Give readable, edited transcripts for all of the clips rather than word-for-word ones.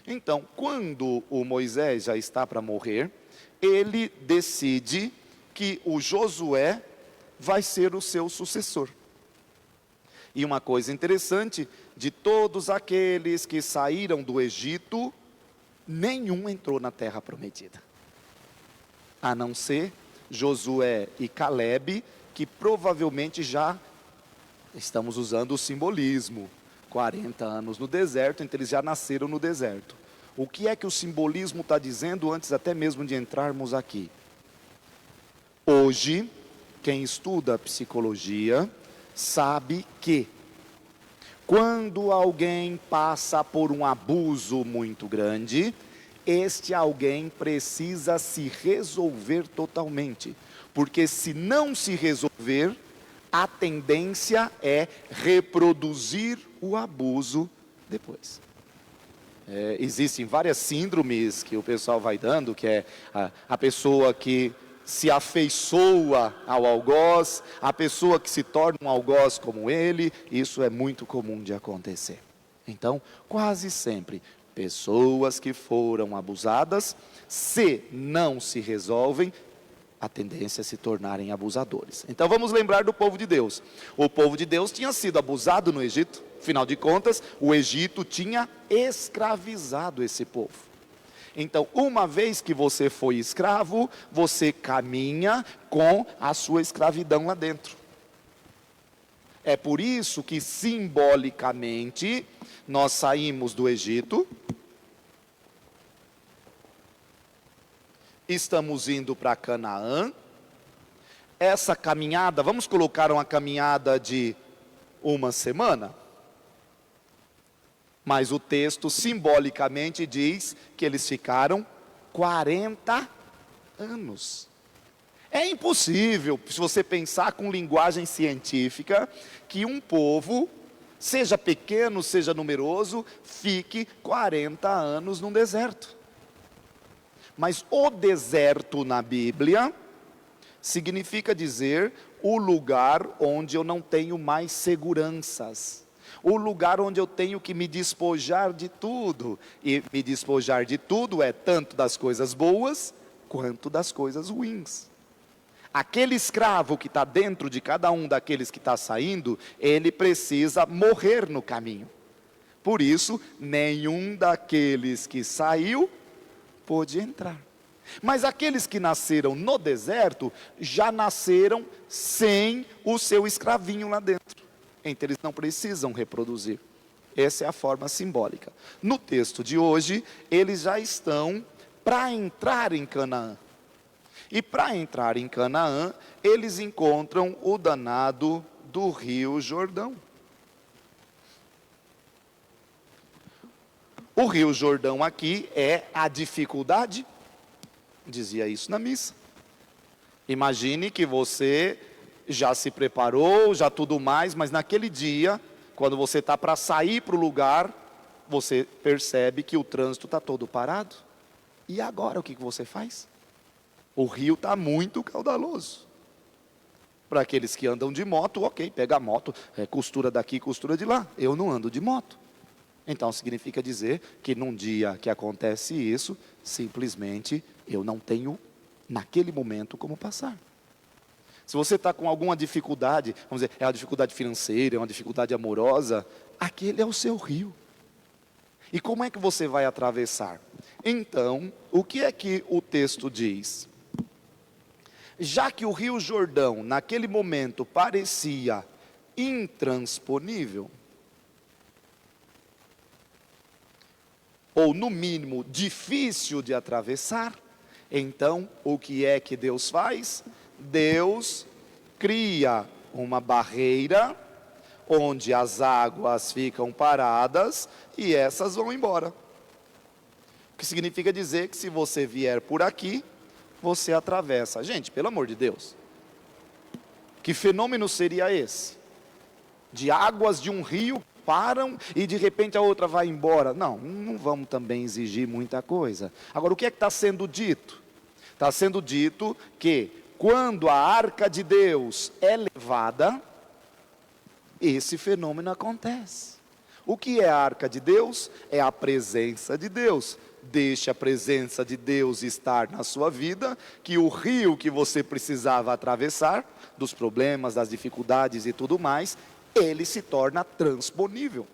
Então, quando o Moisés já está para morrer, ele decide que o Josué vai ser o seu sucessor. E uma coisa interessante, de todos aqueles que saíram do Egito, nenhum entrou na terra prometida, a não ser Josué e Calebe, que provavelmente já estamos usando o simbolismo, 40 anos no deserto, então eles já nasceram no deserto. O que é que o simbolismo está dizendo antes até mesmo de entrarmos aqui? Hoje, quem estuda psicologia sabe que quando alguém passa por um abuso muito grande, este alguém precisa se resolver totalmente, porque se não se resolver, a tendência é reproduzir o abuso depois. Existem várias síndromes que o pessoal vai dando, que é a pessoa que se afeiçoa ao algoz, a pessoa que se torna um algoz como ele, isso é muito comum de acontecer. Então, quase sempre, pessoas que foram abusadas, se não se resolvem, a tendência é se tornarem abusadores. Então vamos lembrar do povo de Deus. O povo de Deus tinha sido abusado no Egito, afinal de contas, o Egito tinha escravizado esse povo. Então, uma vez que você foi escravo, você caminha com a sua escravidão lá dentro. É por isso que simbolicamente nós saímos do Egito, estamos indo para Canaã. Essa caminhada, vamos colocar uma caminhada de uma semana? Mas o texto simbolicamente diz que eles ficaram 40 anos. É impossível, se você pensar com linguagem científica, que um povo, seja pequeno, seja numeroso, fique 40 anos num deserto. Mas o deserto na Bíblia significa dizer o lugar onde eu não tenho mais seguranças. O lugar onde eu tenho que me despojar de tudo. E me despojar de tudo é tanto das coisas boas, quanto das coisas ruins. Aquele escravo que está dentro de cada um daqueles que está saindo, ele precisa morrer no caminho. Por isso, nenhum daqueles que saiu pôde entrar. Mas aqueles que nasceram no deserto, já nasceram sem o seu escravinho lá dentro. Então eles não precisam reproduzir. Essa é a forma simbólica. No texto de hoje, eles já estão para entrar em Canaã. E para entrar em Canaã, eles encontram o danado do Rio Jordão. O Rio Jordão aqui é a dificuldade, dizia isso na missa. Imagine que você já se preparou, já tudo mais, mas naquele dia, quando você está para sair para o lugar, você percebe que o trânsito está todo parado. E agora o que você faz? O rio está muito caudaloso. Para aqueles que andam de moto, ok, pega a moto, costura daqui, costura de lá. Eu não ando de moto. Então significa dizer que num dia que acontece isso, simplesmente eu não tenho, naquele momento, como passar. Se você está com alguma dificuldade, vamos dizer, é uma dificuldade financeira, é uma dificuldade amorosa, aquele é o seu rio. E como é que você vai atravessar? Então, o que é que o texto diz? Já que o Rio Jordão, naquele momento, parecia intransponível, ou no mínimo difícil de atravessar, então o que é que Deus faz? Deus cria uma barreira onde as águas ficam paradas e essas vão embora. O que significa dizer que se você vier por aqui, você atravessa. Gente, pelo amor de Deus, que fenômeno seria esse? De águas de um rio param e de repente a outra vai embora. Não vamos também exigir muita coisa. Agora, o que é que está sendo dito? Está sendo dito que quando a arca de Deus é levada, esse fenômeno acontece. O que é a arca de Deus? É a presença de Deus. Deixe a presença de Deus estar na sua vida, que o rio que você precisava atravessar, dos problemas, das dificuldades e tudo mais, ele se torna transponível.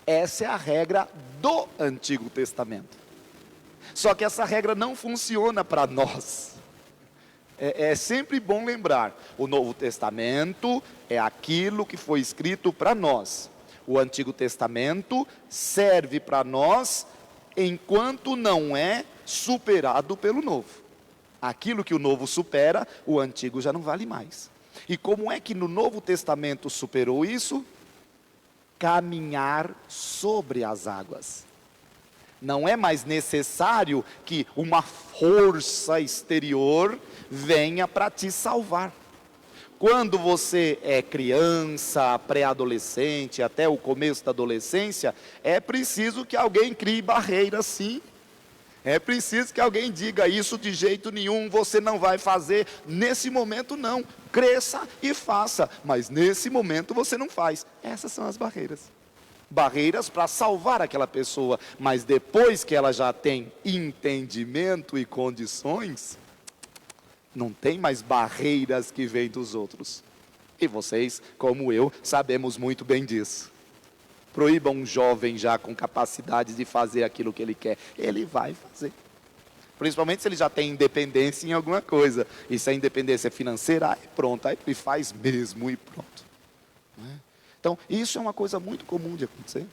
Essa é a regra do Antigo Testamento. Só que essa regra não funciona para nós. É sempre bom lembrar, o Novo Testamento é aquilo que foi escrito para nós. O Antigo Testamento serve para nós enquanto não é superado pelo Novo. Aquilo que o Novo supera, o Antigo já não vale mais. E como é que no Novo Testamento superou isso? Caminhar sobre as águas. Não é mais necessário que uma força exterior venha para te salvar. Quando você é criança, pré-adolescente, até o começo da adolescência, é preciso que alguém crie barreiras, sim. É preciso que alguém diga: isso de jeito nenhum você não vai fazer. Nesse momento não, cresça e faça, mas nesse momento você não faz. Essas são as barreiras. Barreiras para salvar aquela pessoa, mas depois que ela já tem entendimento e condições, não tem mais barreiras que vêm dos outros. E vocês, como eu, sabemos muito bem disso. Proíba um jovem já com capacidade de fazer aquilo que ele quer, ele vai fazer. Principalmente se ele já tem independência em alguma coisa. E se a independência é financeira, aí pronto, aí ele faz mesmo e pronto. Então, isso é uma coisa muito comum de acontecer.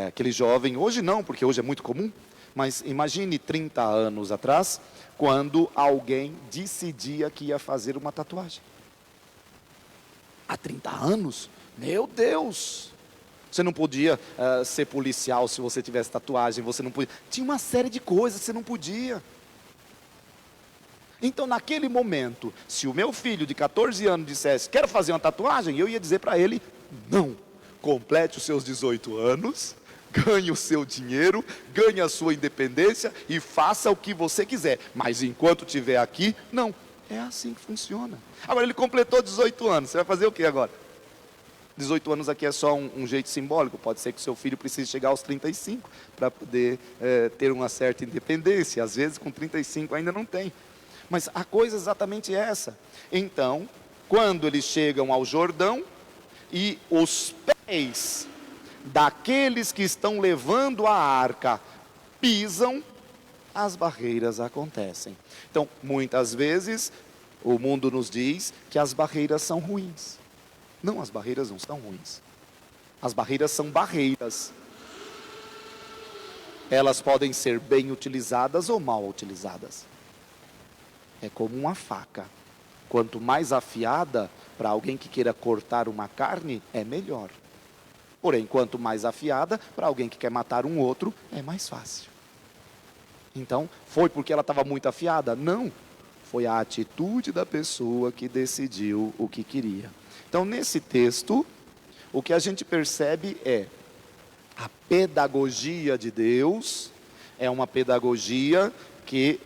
Aquele jovem, hoje não, porque hoje é muito comum, mas imagine 30 anos atrás, quando alguém decidia que ia fazer uma tatuagem. Há 30 anos? Meu Deus! Você não podia ser policial se você tivesse tatuagem, você não podia. Tinha uma série de coisas que você não podia. Então, naquele momento, se o meu filho de 14 anos dissesse: quero fazer uma tatuagem, eu ia dizer para ele: não, complete os seus 18 anos, ganhe o seu dinheiro, ganhe a sua independência e faça o que você quiser. Mas enquanto estiver aqui, não. É assim que funciona. Agora ele completou 18 anos, você vai fazer o que agora? 18 anos aqui é só um jeito simbólico. Pode ser que o seu filho precise chegar aos 35 para poder ter uma certa independência. Às vezes com 35 ainda não tem. Mas a coisa é exatamente essa. Então, quando eles chegam ao Jordão e os pés daqueles que estão levando a arca pisam, as barreiras acontecem. Então, muitas vezes, o mundo nos diz que as barreiras são ruins. Não, as barreiras não são ruins. As barreiras são barreiras. Elas podem ser bem utilizadas ou mal utilizadas. É como uma faca. Quanto mais afiada, para alguém que queira cortar uma carne, é melhor. Porém, quanto mais afiada, para alguém que quer matar um outro, é mais fácil. Então, foi porque ela estava muito afiada? Não. Foi a atitude da pessoa que decidiu o que queria. Então, nesse texto, o que a gente percebe é a pedagogia de Deus, é uma pedagogia que,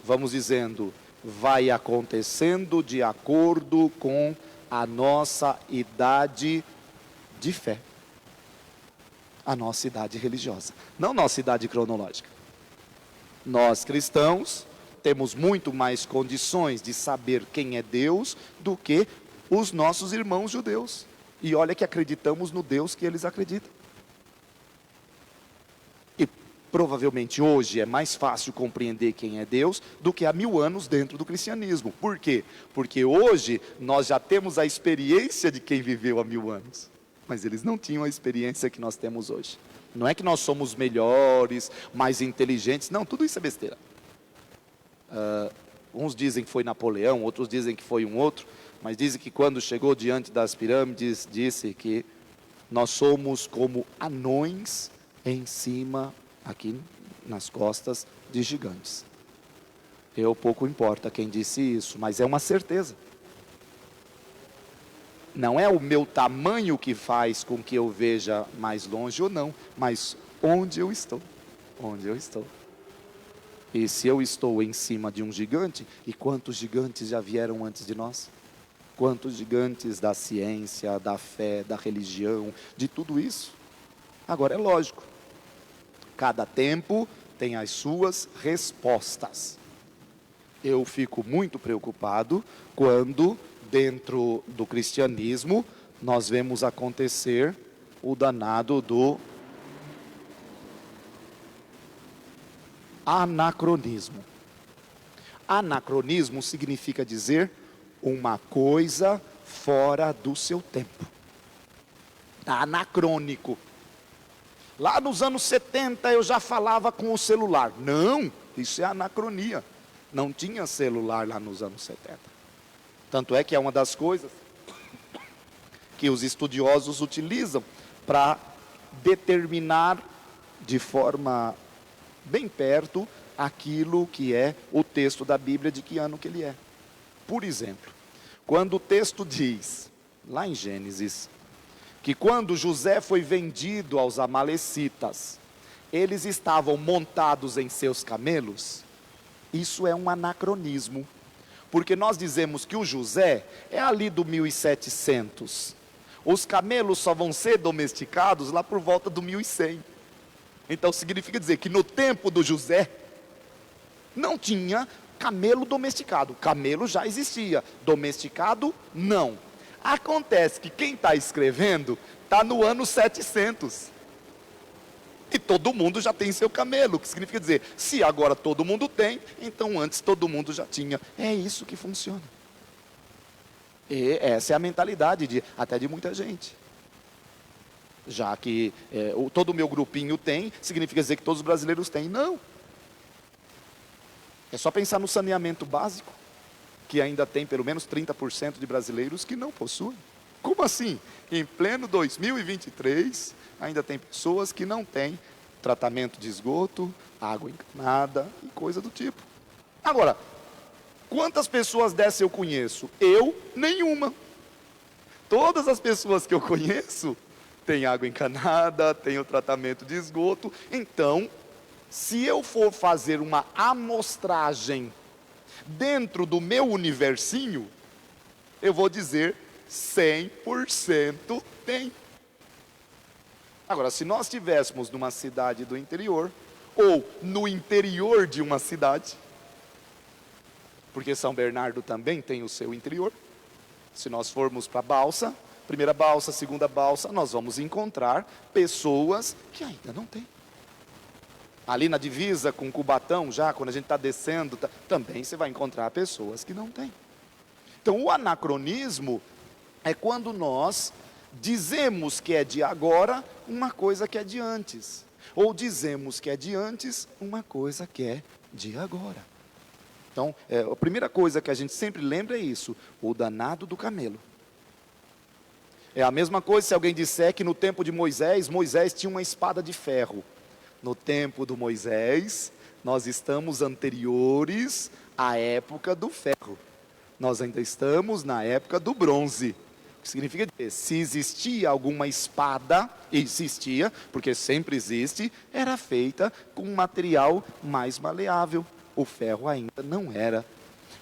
vamos dizendo, vai acontecendo de acordo com a nossa idade de fé. A nossa idade religiosa, não nossa idade cronológica. Nós cristãos temos muito mais condições de saber quem é Deus do que os nossos irmãos judeus. E olha que acreditamos no Deus que eles acreditam. E provavelmente hoje é mais fácil compreender quem é Deus do que há 1000 anos dentro do cristianismo. Por quê? Porque hoje nós já temos a experiência de quem viveu há 1000 anos. Mas eles não tinham a experiência que nós temos hoje. Não é que nós somos melhores, mais inteligentes. Não, tudo isso é besteira. Uns dizem que foi Napoleão, outros dizem que foi um outro. Mas dizem que quando chegou diante das pirâmides, disse que nós somos como anões em cima, aqui nas costas de gigantes. Pouco importa quem disse isso, mas é uma certeza. Não é o meu tamanho que faz com que eu veja mais longe ou não, mas onde eu estou. Onde eu estou. E se eu estou em cima de um gigante, e quantos gigantes já vieram antes de nós? quanto os gigantes da ciência, da fé, da religião, de tudo isso. Agora é lógico, cada tempo tem as suas respostas. Eu fico muito preocupado quando, dentro do cristianismo, nós vemos acontecer o danado do anacronismo. Anacronismo significa dizer uma coisa fora do seu tempo. Anacrônico. Lá nos anos 70 eu já falava com o celular. Não, isso é anacronia. Não tinha celular lá nos anos 70. Tanto é que é uma das coisas que os estudiosos utilizam para determinar de forma bem perto aquilo que é o texto da Bíblia, de que ano que ele é. Por exemplo, quando o texto diz, lá em Gênesis, que quando José foi vendido aos amalecitas, eles estavam montados em seus camelos, isso é um anacronismo, porque nós dizemos que o José é ali do 1700, os camelos só vão ser domesticados lá por volta do 1100, então significa dizer que no tempo do José, não tinha camelo domesticado, camelo já existia, domesticado não. Acontece que quem está escrevendo está no ano 700. E todo mundo já tem seu camelo, o que significa dizer, se agora todo mundo tem, então antes todo mundo já tinha. É isso que funciona. E essa é a mentalidade até de muita gente. Já que todo o meu grupinho tem, significa dizer que todos os brasileiros têm. Não. É só pensar no saneamento básico, que ainda tem pelo menos 30% de brasileiros que não possuem. Como assim? Em pleno 2023, ainda tem pessoas que não têm tratamento de esgoto, água encanada e coisa do tipo. Agora, quantas pessoas dessas eu conheço? Eu, nenhuma. Todas as pessoas que eu conheço têm água encanada, têm o tratamento de esgoto. Então, se eu for fazer uma amostragem dentro do meu universinho, eu vou dizer 100% tem. Agora, se nós estivéssemos numa cidade do interior, ou no interior de uma cidade, porque São Bernardo também tem o seu interior, se nós formos para a balsa, primeira balsa, segunda balsa, nós vamos encontrar pessoas que ainda não têm. Ali na divisa com Cubatão, já quando a gente está descendo, também você vai encontrar pessoas que não têm. Então o anacronismo é quando nós dizemos que é de agora uma coisa que é de antes. Ou dizemos que é de antes uma coisa que é de agora. Então, a primeira coisa que a gente sempre lembra é isso, o danado do camelo. É a mesma coisa se alguém disser que no tempo de Moisés, Moisés tinha uma espada de ferro. No tempo do Moisés, nós estamos anteriores à época do ferro. Nós ainda estamos na época do bronze. O que significa dizer, se existia alguma espada, existia, porque sempre existe, era feita com um material mais maleável. O ferro ainda não era.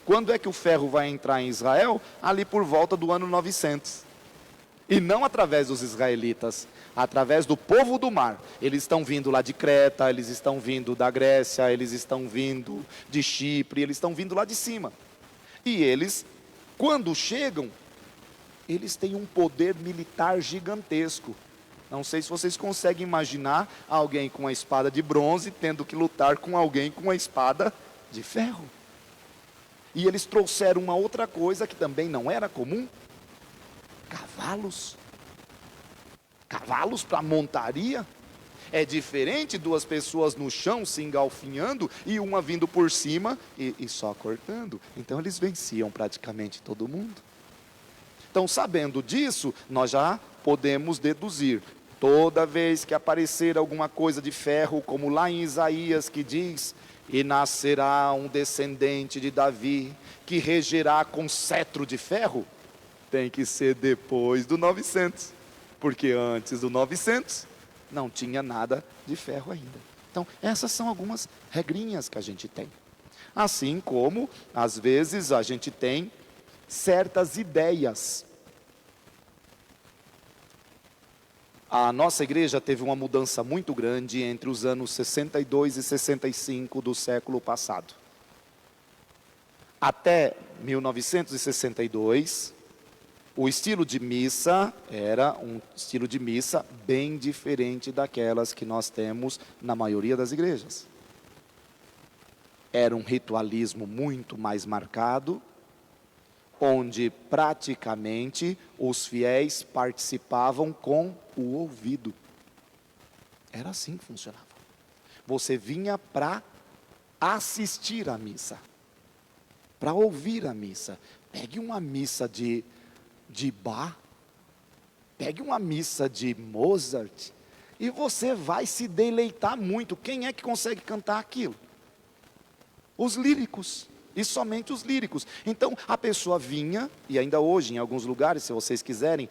Quando é que o ferro vai entrar em Israel? Ali por volta do ano 900. E não através dos israelitas, através do povo do mar. Eles estão vindo lá de Creta, eles estão vindo da Grécia, eles estão vindo de Chipre, eles estão vindo lá de cima. E eles, quando chegam, eles têm um poder militar gigantesco. Não sei se vocês conseguem imaginar alguém com uma espada de bronze tendo que lutar com alguém com uma espada de ferro. E eles trouxeram uma outra coisa que também não era comum. Cavalos. Cavalos para montaria. É diferente duas pessoas no chão se engalfinhando e uma vindo por cima e só cortando. Então eles venciam praticamente todo mundo. Então, sabendo disso, nós já podemos deduzir. Toda vez que aparecer alguma coisa de ferro, como lá em Isaías que diz: e nascerá um descendente de Davi, que regerá com cetro de ferro, tem que ser depois do 900, porque antes do 900 não tinha nada de ferro ainda. Então, essas são algumas regrinhas que a gente tem. Assim como, às vezes, a gente tem certas ideias. A nossa igreja teve uma mudança muito grande entre os anos 62 e 65 do século passado. Até 1962, o estilo de missa era um estilo de missa bem diferente daquelas que nós temos na maioria das igrejas. Era um ritualismo muito mais marcado, onde praticamente os fiéis participavam com o ouvido. Era assim que funcionava. Você vinha para assistir à missa, para ouvir a missa. Pegue uma missa de Bach, pegue uma missa de Mozart, e você vai se deleitar muito. Quem é que consegue cantar aquilo? Os líricos. E somente os líricos. Então, a pessoa vinha, e ainda hoje, em alguns lugares, se vocês quiserem,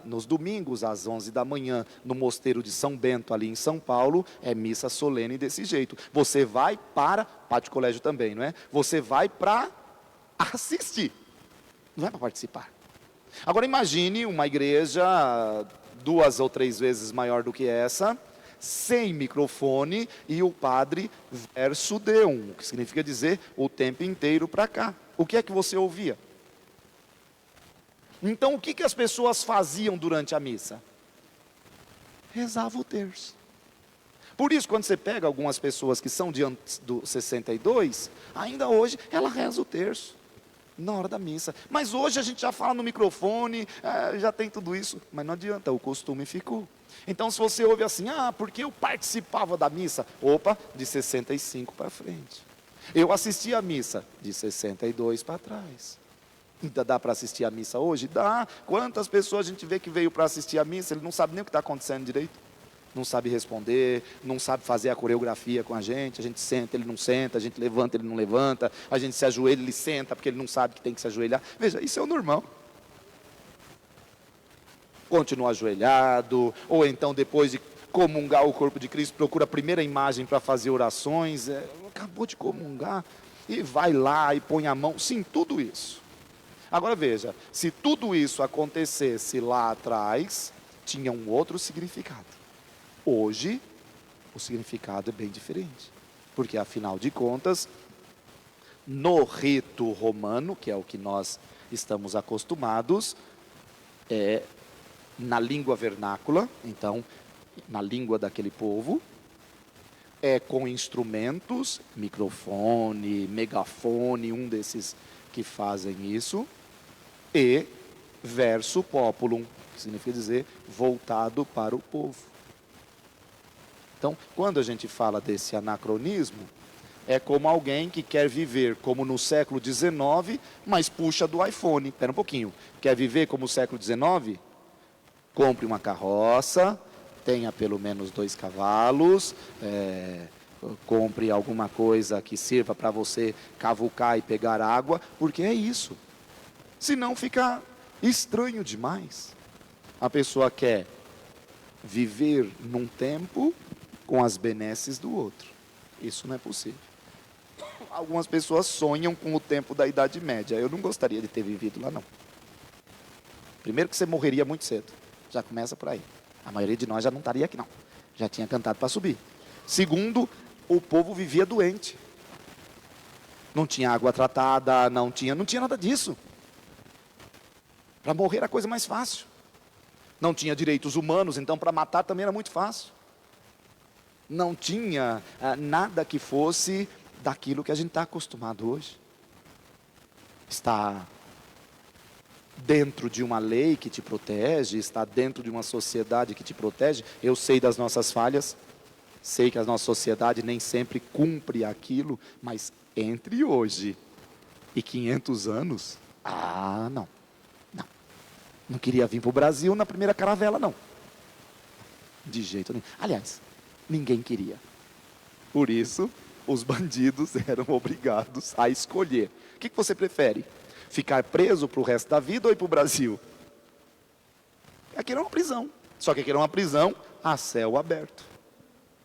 nos domingos, às 11 da manhã, no Mosteiro de São Bento, ali em São Paulo, é missa solene desse jeito. Você vai para, pátio colégio também, não é? Você vai para assistir, não é para participar. Agora, imagine uma igreja 2 ou 3 vezes maior do que essa, sem microfone, e o padre verso deum, que significa dizer o tempo inteiro para cá. O que é que você ouvia? Então, o que as pessoas faziam durante a missa? Rezava o terço. Por isso, quando você pega algumas pessoas que são de antes do 62, ainda hoje, ela reza o terço na hora da missa. Mas hoje a gente já fala no microfone, já tem tudo isso, mas não adianta, o costume ficou. Então, se você ouve assim, porque eu participava da missa, de 65 para frente. Eu assisti a missa de 62 para trás. Ainda dá para assistir a missa hoje? Dá. Quantas pessoas a gente vê que veio para assistir a missa, ele não sabe nem o que está acontecendo direito. Não sabe responder, não sabe fazer a coreografia com a gente senta, ele não senta, a gente levanta, ele não levanta, a gente se ajoelha, ele senta, porque ele não sabe que tem que se ajoelhar. Veja, isso é o normal. Continua ajoelhado, ou então depois de comungar o corpo de Cristo, procura a primeira imagem para fazer orações, acabou de comungar, e vai lá e põe a mão, sim, tudo isso. Agora veja, se tudo isso acontecesse lá atrás, tinha um outro significado. Hoje, o significado é bem diferente, porque afinal de contas, no rito romano, que é o que nós estamos acostumados, na língua vernácula, então, na língua daquele povo, com instrumentos, microfone, megafone, um desses que fazem isso, e verso populum, que significa dizer voltado para o povo. Então, quando a gente fala desse anacronismo, é como alguém que quer viver como no século XIX, mas puxa do iPhone. Espera um pouquinho, quer viver como o século XIX? Compre uma carroça, tenha pelo menos 2 cavalos, compre alguma coisa que sirva para você cavucar e pegar água, porque é isso. Senão fica estranho demais. A pessoa quer viver num tempo com as benesses do outro. Isso não é possível. Algumas pessoas sonham com o tempo da Idade Média. Eu não gostaria de ter vivido lá, não. Primeiro que você morreria muito cedo. Já começa por aí. A maioria de nós já não estaria aqui, não. Já tinha cantado para subir. Segundo, o povo vivia doente. Não tinha água tratada, não tinha nada disso. Para morrer era a coisa mais fácil. Não tinha direitos humanos, então para matar também era muito fácil. Não tinha nada que fosse daquilo que a gente está acostumado hoje. Está dentro de uma lei que te protege, está dentro de uma sociedade que te protege. Eu sei das nossas falhas, sei que a nossa sociedade nem sempre cumpre aquilo, mas entre hoje e 500 anos, não queria vir para o Brasil na primeira caravela, não. De jeito nenhum. Aliás, ninguém queria. Por isso, os bandidos eram obrigados a escolher. O que você prefere? Ficar preso para o resto da vida ou ir para o Brasil? Aqui era uma prisão. Só que aqui era uma prisão a céu aberto.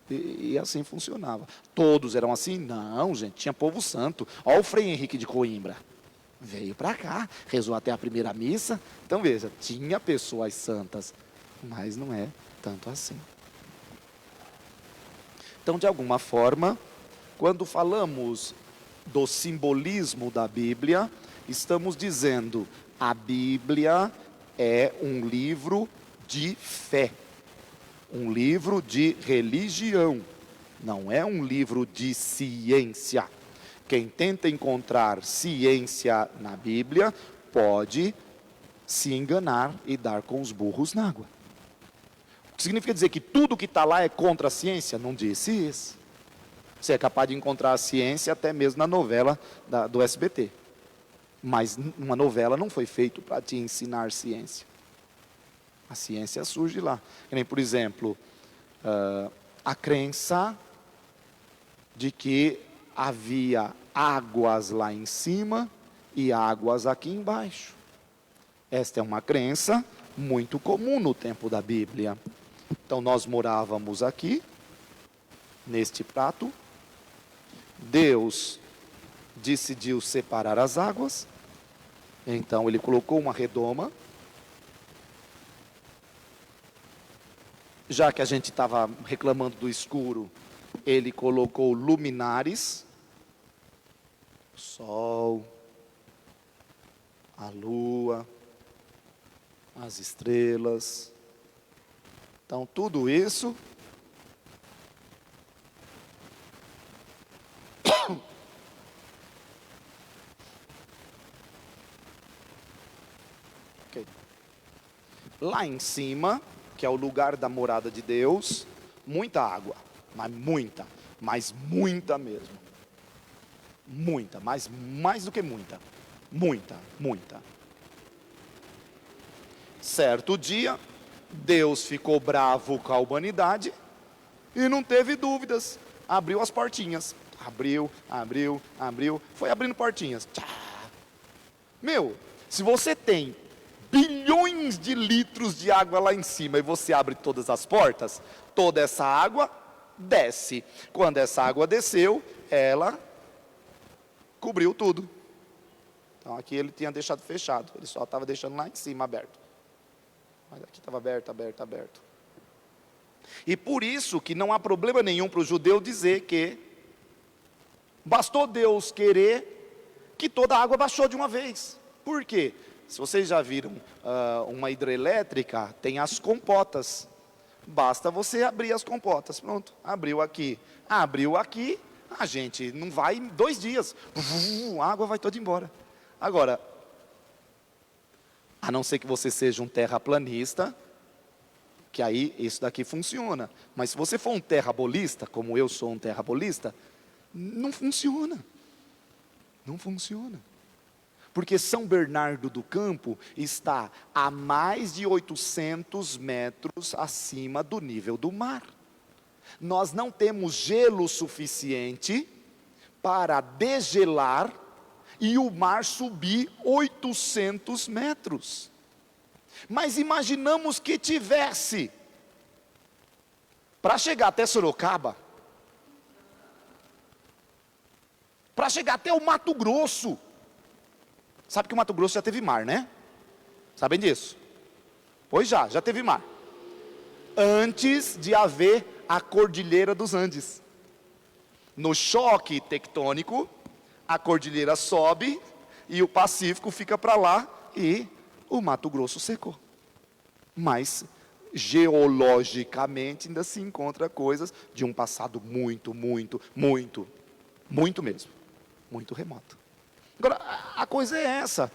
E assim funcionava. Todos eram assim? Não, gente. Tinha povo santo. Olha o Frei Henrique de Coimbra. veio para cá, rezou até a primeira missa. Então veja, tinha pessoas santas, mas não é tanto assim. Então, de alguma forma, quando falamos do simbolismo da Bíblia, estamos dizendo: a Bíblia é um livro de fé, um livro de religião, não é um livro de ciência. Quem tenta encontrar ciência na Bíblia pode se enganar e dar com os burros na água. O que significa dizer que tudo que está lá é contra a ciência? Não disse isso. Você é capaz de encontrar a ciência até mesmo na novela do SBT. Mas uma novela não foi feita para te ensinar ciência. A ciência surge lá. Nem, por exemplo, a crença de que havia águas lá em cima e águas aqui embaixo. Esta é uma crença muito comum no tempo da Bíblia. Então nós morávamos aqui, neste prato. Deus decidiu separar as águas. Então ele colocou uma redoma. Já que a gente estava reclamando do escuro, ele colocou luminares. O sol, a lua, as estrelas. Então tudo isso okay. Lá em cima, que é o lugar da morada de Deus, muita água, mas muita mesmo. Muita, mas mais do que muita. Muita. Certo dia, Deus ficou bravo com a humanidade e não teve dúvidas. Abriu as portinhas. Abriu. Foi abrindo portinhas. Meu, se você tem bilhões de litros de água lá em cima e você abre todas as portas, toda essa água desce. Quando essa água desceu, ela cobriu tudo. Então aqui ele tinha deixado fechado, ele só estava deixando lá em cima aberto. Mas aqui estava aberto. E por isso que não há problema nenhum para o judeu dizer que bastou Deus querer que toda a água baixou de uma vez. Por quê? Se vocês já viram uma hidrelétrica, tem as compotas. Basta você abrir as compotas. Pronto, abriu aqui, a gente não vai em 2 dias. A água vai toda embora. Agora, a não ser que você seja um terraplanista, que aí isso daqui funciona. Mas se você for um terrabolista, como eu sou um terrabolista, não funciona. Não funciona. Porque São Bernardo do Campo está a mais de 800 metros acima do nível do mar. Nós não temos gelo suficiente para degelar e o mar subir 800 metros. Mas imaginamos que tivesse, para chegar até Sorocaba, para chegar até o Mato Grosso. Sabe que o Mato Grosso já teve mar, né? Sabem disso? Pois já teve mar. Antes de haver a Cordilheira dos Andes. No choque tectônico, a cordilheira sobe e o Pacífico fica para lá e o Mato Grosso secou. Mas geologicamente ainda se encontra coisas de um passado muito mesmo, muito remoto. Agora, a coisa é essa.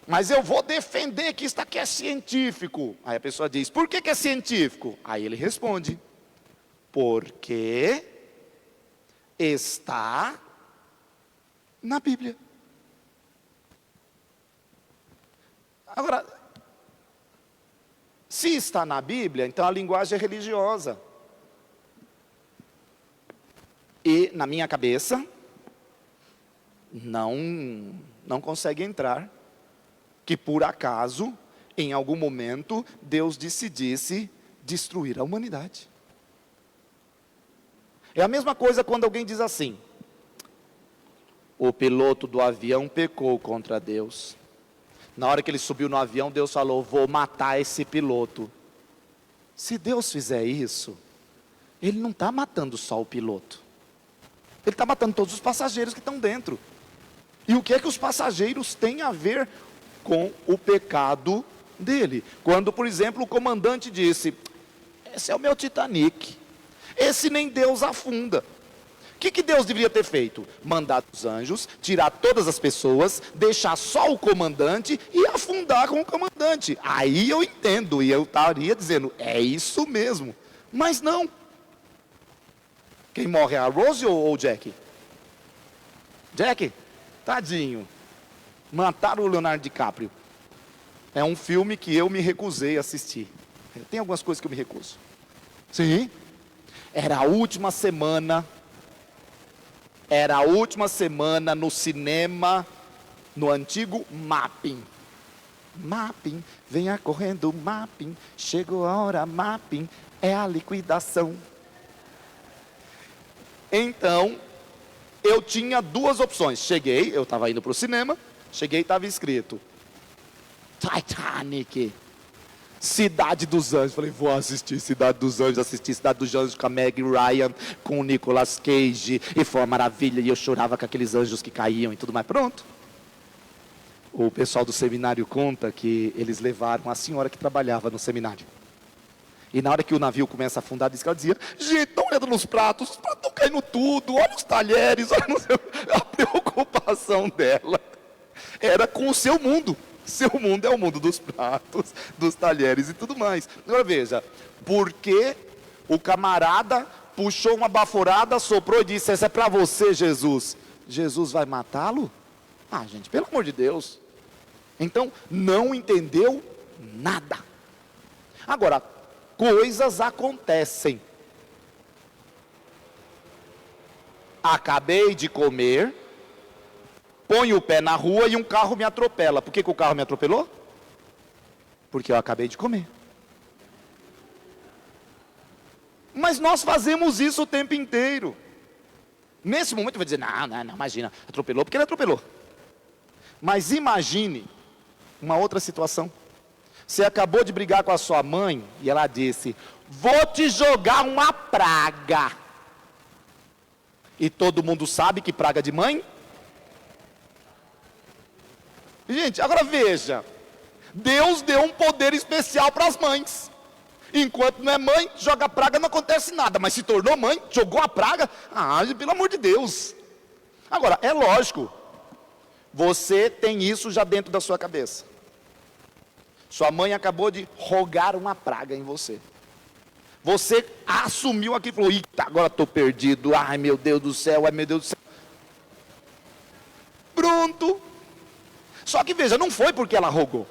Mas eu vou defender que isso aqui é científico. Aí a pessoa diz, por que é científico? Aí ele responde, porque está na Bíblia. Agora, se está na Bíblia, então a linguagem é religiosa. E na minha cabeça, não consegue entrar que por acaso, em algum momento, Deus decidisse destruir a humanidade. É a mesma coisa quando alguém diz assim, O piloto do avião pecou contra Deus. Na hora que ele subiu no avião, Deus falou: vou matar esse piloto. Se Deus fizer isso, Ele não está matando só o piloto. Ele está matando todos os passageiros que estão dentro. E o que é que os passageiros têm a ver com o pecado dele? Quando, por exemplo, o comandante disse: esse é o meu Titanic, esse nem Deus afunda. O que Deus deveria ter feito? Mandar os anjos, tirar todas as pessoas, deixar só o comandante e afundar com o comandante. Aí eu entendo, e eu estaria dizendo: é isso mesmo. Mas não. Quem morre é a Rose ou o Jack? Jack? Tadinho. Mataram o Leonardo DiCaprio. É um filme que eu me recusei a assistir. Tem algumas coisas que eu me recuso. Sim. Era a última semana no cinema, no antigo Mapping. Mapping, venha correndo Mapping, chegou a hora Mapping, é a liquidação. Então, eu tinha duas opções. Cheguei, eu estava indo para o cinema, cheguei e estava escrito Titanic, Cidade dos Anjos. Falei: vou assistir Cidade dos Anjos. Assisti Cidade dos Anjos com a Meg Ryan, com o Nicolas Cage, e foi uma maravilha, e eu chorava com aqueles anjos que caíam e tudo mais. Pronto. O pessoal do seminário conta que eles levaram a senhora que trabalhava no seminário. E na hora que o navio começa a afundar, diz que ela dizia: gente, estão olhando nos pratos, os pratos estão caindo tudo, olha os talheres, olha a preocupação dela era com o seu mundo. Seu mundo é o mundo dos pratos, dos talheres e tudo mais. Agora veja, porque o camarada puxou uma baforada, soprou e disse: essa é para você, Jesus. Jesus vai matá-lo? Ah, gente, pelo amor de Deus. Então, não entendeu nada. Agora, coisas acontecem. Acabei de comer, ponho o pé na rua e um carro me atropela. Por que o carro me atropelou? Porque eu acabei de comer. Mas nós fazemos isso o tempo inteiro. Nesse momento eu vou dizer: não, imagina, atropelou porque ele atropelou. Mas imagine uma outra situação. Você acabou de brigar com a sua mãe e ela disse: vou te jogar uma praga. E todo mundo sabe que praga de mãe? Gente, agora veja, Deus deu um poder especial para as mães. Enquanto não é mãe, joga praga, não acontece nada. Mas se tornou mãe, jogou a praga, pelo amor de Deus. Agora, é lógico, você tem isso já dentro da sua cabeça. Sua mãe acabou de rogar uma praga em você. Você assumiu aqui e falou: eita, agora estou perdido, ai meu Deus do céu, ai meu Deus do céu. Pronto. Só que veja, não foi porque ela rogou.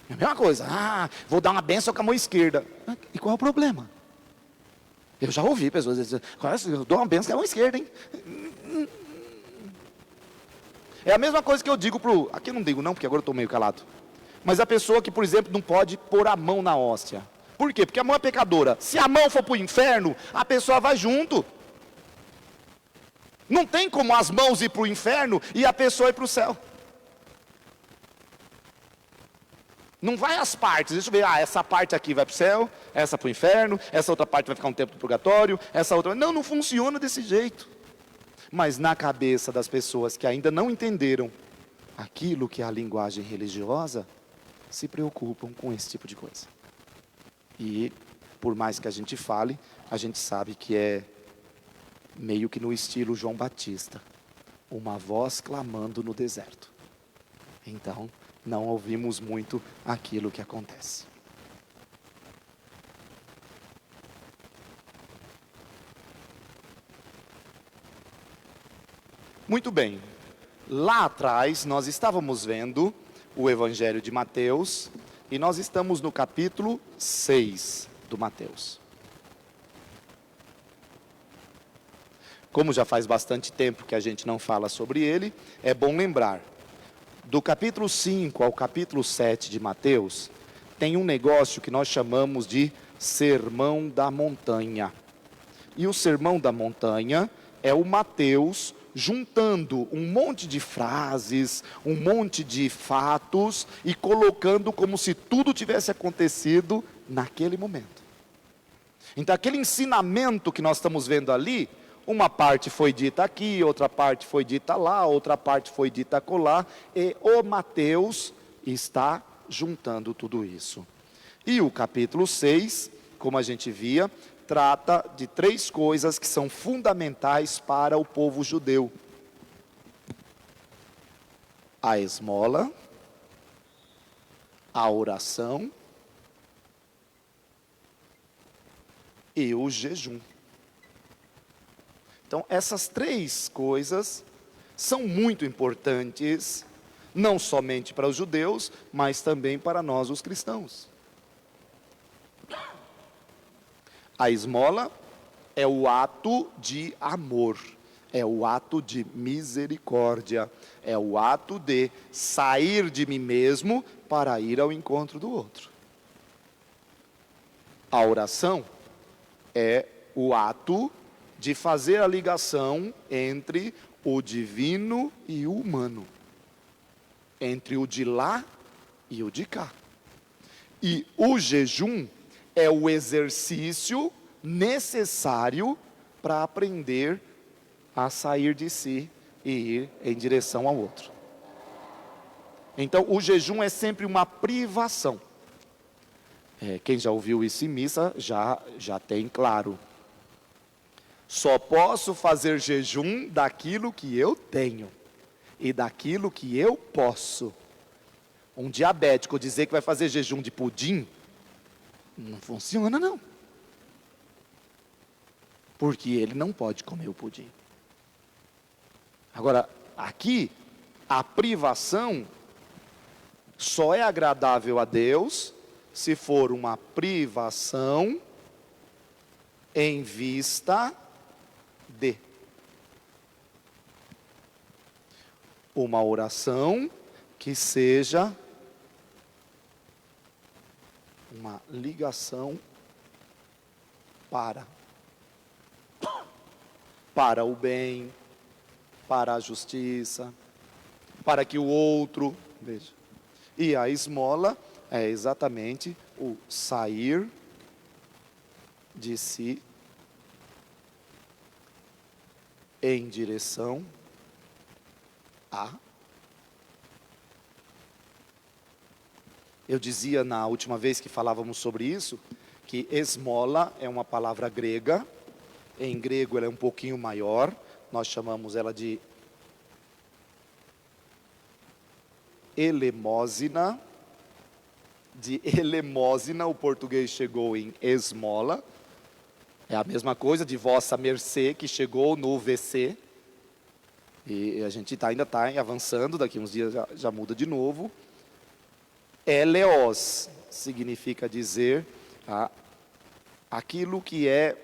É a mesma coisa: vou dar uma bênção com a mão esquerda. E qual é o problema? Eu já ouvi pessoas dizendo: eu dou uma bênção com a mão esquerda, hein? É a mesma coisa que eu digo aqui eu não digo não, porque agora eu estou meio calado. Mas a pessoa que, por exemplo, não pode pôr a mão na hóstia. Por quê? Porque a mão é pecadora. Se a mão for para o inferno, a pessoa vai junto. Não tem como as mãos ir para o inferno e a pessoa ir para o céu. Não vai as partes. Deixa eu ver, essa parte aqui vai para o céu, essa para o inferno, essa outra parte vai ficar um tempo no purgatório, essa outra... Não funciona desse jeito. Mas na cabeça das pessoas que ainda não entenderam aquilo que é a linguagem religiosa, se preocupam com esse tipo de coisa. E, por mais que a gente fale, a gente sabe que é meio que no estilo João Batista. Uma voz clamando no deserto. Então, não ouvimos muito aquilo que acontece. Muito bem. Lá atrás, nós estávamos vendo o Evangelho de Mateus, e nós estamos no capítulo 6 do Mateus. Como já faz bastante tempo que a gente não fala sobre ele, é bom lembrar. Do capítulo 5 ao capítulo 7 de Mateus, tem um negócio que nós chamamos de Sermão da Montanha. E o Sermão da Montanha é o Mateus juntando um monte de frases, um monte de fatos e colocando como se tudo tivesse acontecido naquele momento. Então aquele ensinamento que nós estamos vendo ali, uma parte foi dita aqui, outra parte foi dita lá, outra parte foi dita acolá, e o Mateus está juntando tudo isso. E o capítulo 6, como a gente via, trata de 3 coisas que são fundamentais para o povo judeu: a esmola, a oração e o jejum. Então, essas 3 coisas são muito importantes, não somente para os judeus, mas também para nós, os cristãos. A esmola é o ato de amor, é o ato de misericórdia, é o ato de sair de mim mesmo para ir ao encontro do outro. A oração é o ato de fazer a ligação entre o divino e o humano, entre o de lá e o de cá. E o jejum é o exercício necessário para aprender a sair de si e ir em direção ao outro. Então, o jejum é sempre uma privação. Quem já ouviu isso em missa já tem claro. Só posso fazer jejum daquilo que eu tenho e daquilo que eu posso. Um diabético dizer que vai fazer jejum de pudim, não funciona não. Porque ele não pode comer o pudim. Agora, aqui, a privação só é agradável a Deus se for uma privação em vista de uma oração que seja uma ligação para o bem, para a justiça, para que o outro veja. E a esmola é exatamente o sair de si em direção a. Eu dizia na última vez que falávamos sobre isso, que esmola é uma palavra grega. Em grego ela é um pouquinho maior, nós chamamos ela de elemosina. De elemosina, o português chegou em esmola. É a mesma coisa de vossa mercê, que chegou no VC. E a gente ainda está avançando, daqui uns dias já muda de novo. Eleos significa dizer aquilo que é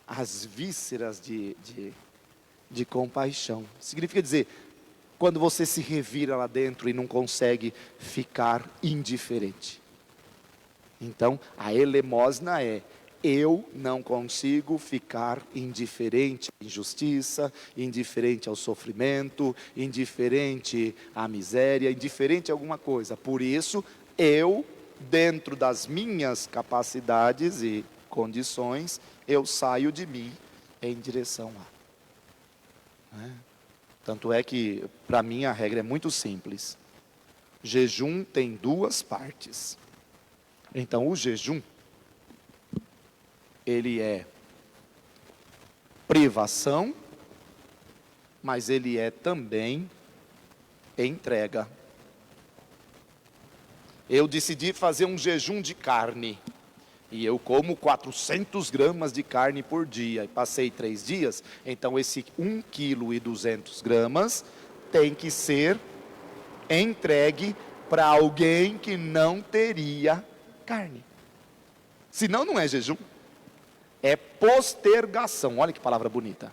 as vísceras de compaixão. Significa dizer, quando você se revira lá dentro e não consegue ficar indiferente. Então, a elemosina é: eu não consigo ficar indiferente à injustiça, indiferente ao sofrimento, indiferente à miséria, indiferente a alguma coisa. Por isso, eu, dentro das minhas capacidades e condições, eu saio de mim em direção a. Tanto é que, para mim, a regra é muito simples. Jejum tem 2 partes. Então, o jejum, ele é privação, mas ele é também entrega. Eu decidi fazer um jejum de carne, e eu como 400 gramas de carne por dia, e passei 3 dias, então esse 1,2 kg tem que ser entregue para alguém que não teria carne. Senão não é jejum, é postergação. Olha que palavra bonita.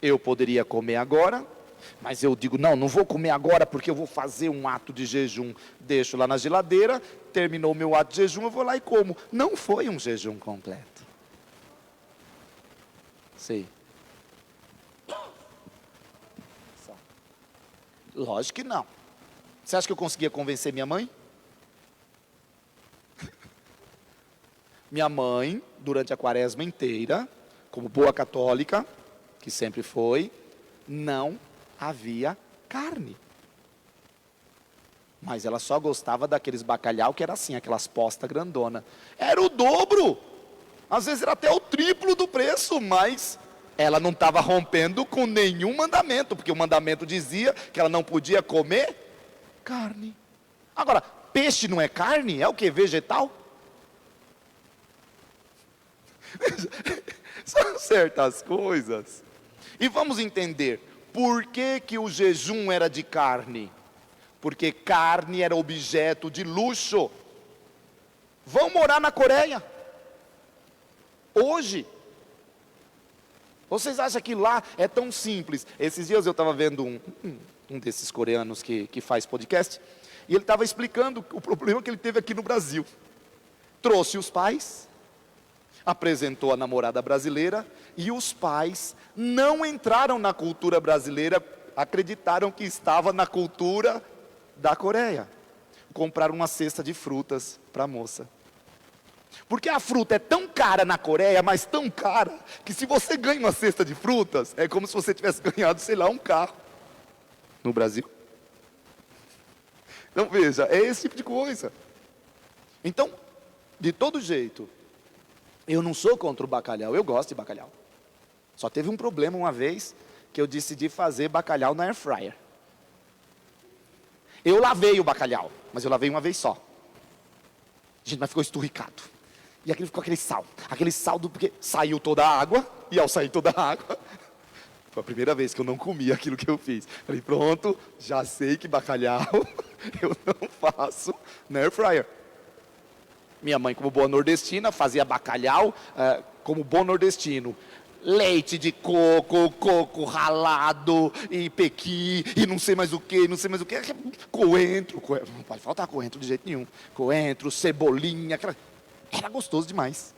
Eu poderia comer agora, mas eu digo, não vou comer agora porque eu vou fazer um ato de jejum. Deixo lá na geladeira, terminou o meu ato de jejum, eu vou lá e como. Não foi um jejum completo. Sei. Lógico que não. Você acha que eu conseguia convencer minha mãe? Minha mãe, durante a quaresma inteira, como boa católica, que sempre foi, não havia carne. Mas ela só gostava daqueles bacalhau que era assim, aquelas postas grandona. Era o dobro. Às vezes era até o triplo do preço, mas ela não estava rompendo com nenhum mandamento, porque o mandamento dizia que ela não podia comer carne. Agora, peixe não é carne? É o que? Vegetal? São certas coisas. E vamos entender, por que que o jejum era de carne? Porque carne era objeto de luxo. Vão morar na Coreia hoje. Vocês acham que lá é tão simples? Esses dias eu estava vendo um desses coreanos que faz podcast, e ele estava explicando o problema que ele teve aqui no Brasil. Trouxe os pais, apresentou a namorada brasileira, e os pais não entraram na cultura brasileira, acreditaram que estava na cultura da Coreia. Compraram uma cesta de frutas para a moça. Porque a fruta é tão cara na Coreia, mas tão cara, que se você ganha uma cesta de frutas, é como se você tivesse ganhado, sei lá, um carro. No Brasil. Então veja, é esse tipo de coisa. Então, de todo jeito, eu não sou contra o bacalhau, eu gosto de bacalhau. Só teve um problema uma vez, que eu decidi fazer bacalhau na air fryer. Eu lavei o bacalhau, mas eu lavei uma vez só. Gente, mas ficou esturricado. E aquele ficou aquele sal porque saiu toda a água, e ao sair toda a água, foi a primeira vez que eu não comi aquilo que eu fiz. Falei, pronto, já sei que bacalhau eu não faço na air fryer. Minha mãe, como boa nordestina, fazia bacalhau como bom nordestino. Leite de coco ralado, e pequi, e não sei mais o que, coentro, não pode faltar coentro de jeito nenhum, coentro, cebolinha, era gostoso demais.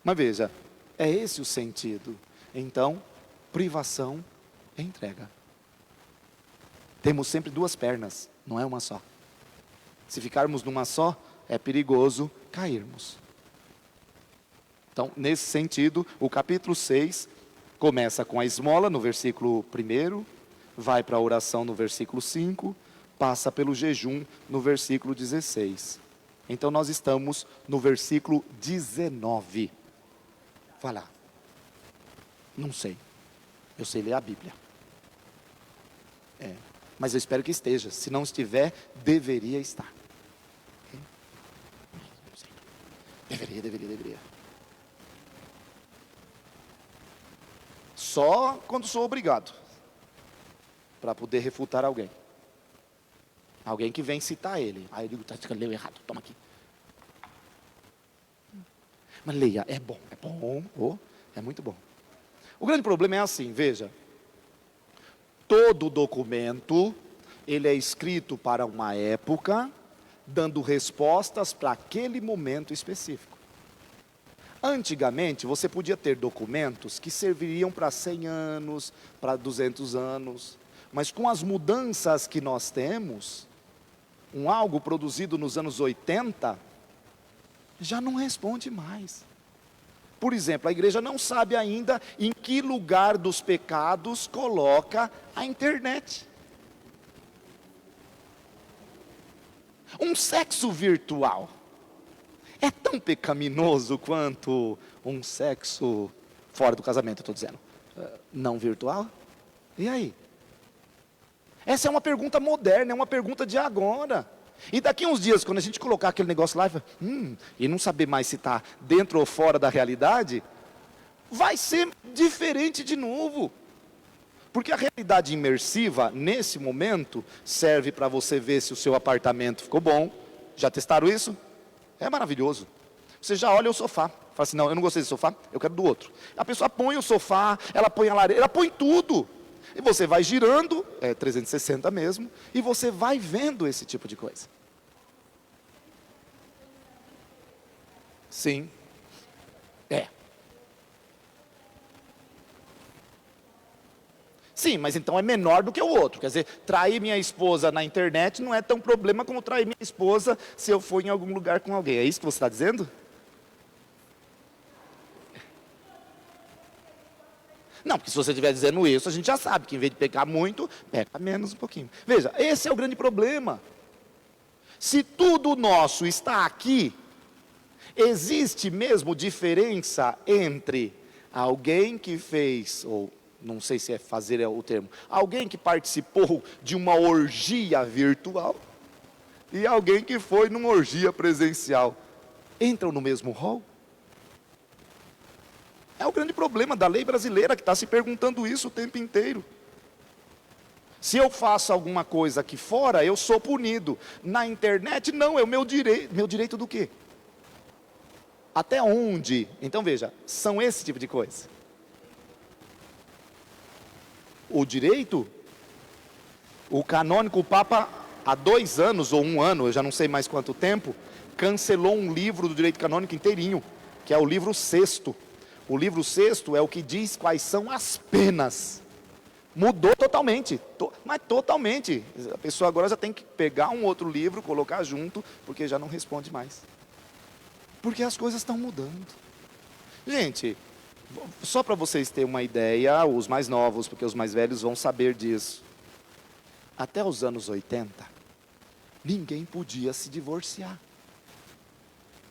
Mas veja, é esse o sentido. Então, privação é entrega. Temos sempre duas pernas, não é uma só. Se ficarmos numa só, é perigoso cairmos. Então, nesse sentido, o capítulo 6 começa com a esmola no versículo 1, vai para a oração no versículo 5, passa pelo jejum no versículo 16. Então, nós estamos no versículo 19. Vai lá. Não sei. Eu sei ler a Bíblia. Mas eu espero que esteja. Se não estiver, deveria estar. Não sei. Deveria. Só quando sou obrigado, para poder refutar alguém. Alguém que vem citar ele. Aí eu digo, leu errado, toma aqui. Mas leia, é bom, é muito bom. O grande problema é assim, veja. Todo documento, ele é escrito para uma época, dando respostas para aquele momento específico. Antigamente, você podia ter documentos que serviriam para 100 anos, para 200 anos. Mas com as mudanças que nós temos, algo produzido nos anos 80, já não responde mais. Por exemplo, a igreja não sabe ainda em que lugar dos pecados coloca a internet. Um sexo virtual é tão pecaminoso quanto um sexo fora do casamento, eu estou dizendo. Não virtual? E aí? Essa é uma pergunta moderna, é uma pergunta de agora. E daqui uns dias, quando a gente colocar aquele negócio lá e não saber mais se está dentro ou fora da realidade, vai ser diferente de novo. Porque a realidade imersiva, nesse momento, serve para você ver se o seu apartamento ficou bom. Já testaram isso? É maravilhoso. Você já olha o sofá, fala assim, não, eu não gostei desse sofá, eu quero do outro. A pessoa põe o sofá, ela põe a lareira, ela põe tudo. E você vai girando, 360 mesmo, e você vai vendo esse tipo de coisa. Sim. Sim, mas então é menor do que o outro. Quer dizer, trair minha esposa na internet não é tão problema como trair minha esposa se eu for em algum lugar com alguém. É isso que você está dizendo? Não, porque se você estiver dizendo isso, a gente já sabe que em vez de pecar muito, peca menos um pouquinho. Veja, esse é o grande problema. Se tudo nosso está aqui, existe mesmo diferença entre alguém que fez, ou não sei se é fazer é o termo, alguém que participou de uma orgia virtual e alguém que foi numa orgia presencial. Entram no mesmo rol? É o grande problema da lei brasileira que está se perguntando isso o tempo inteiro. Se eu faço alguma coisa aqui fora, eu sou punido. Na internet, não, é o meu direito. Meu direito do quê? Até onde? Então veja, são esse tipo de coisa. O direito, o canônico, o Papa, há 2 anos ou 1 ano, eu já não sei mais quanto tempo, cancelou um livro do direito canônico inteirinho, que é o livro sexto. O livro sexto é o que diz quais são as penas. Mudou totalmente, mas totalmente. A pessoa agora já tem que pegar um outro livro, colocar junto, porque já não responde mais. Porque as coisas estão mudando. Gente, só para vocês terem uma ideia, os mais novos, porque os mais velhos vão saber disso. Até os anos 80, ninguém podia se divorciar.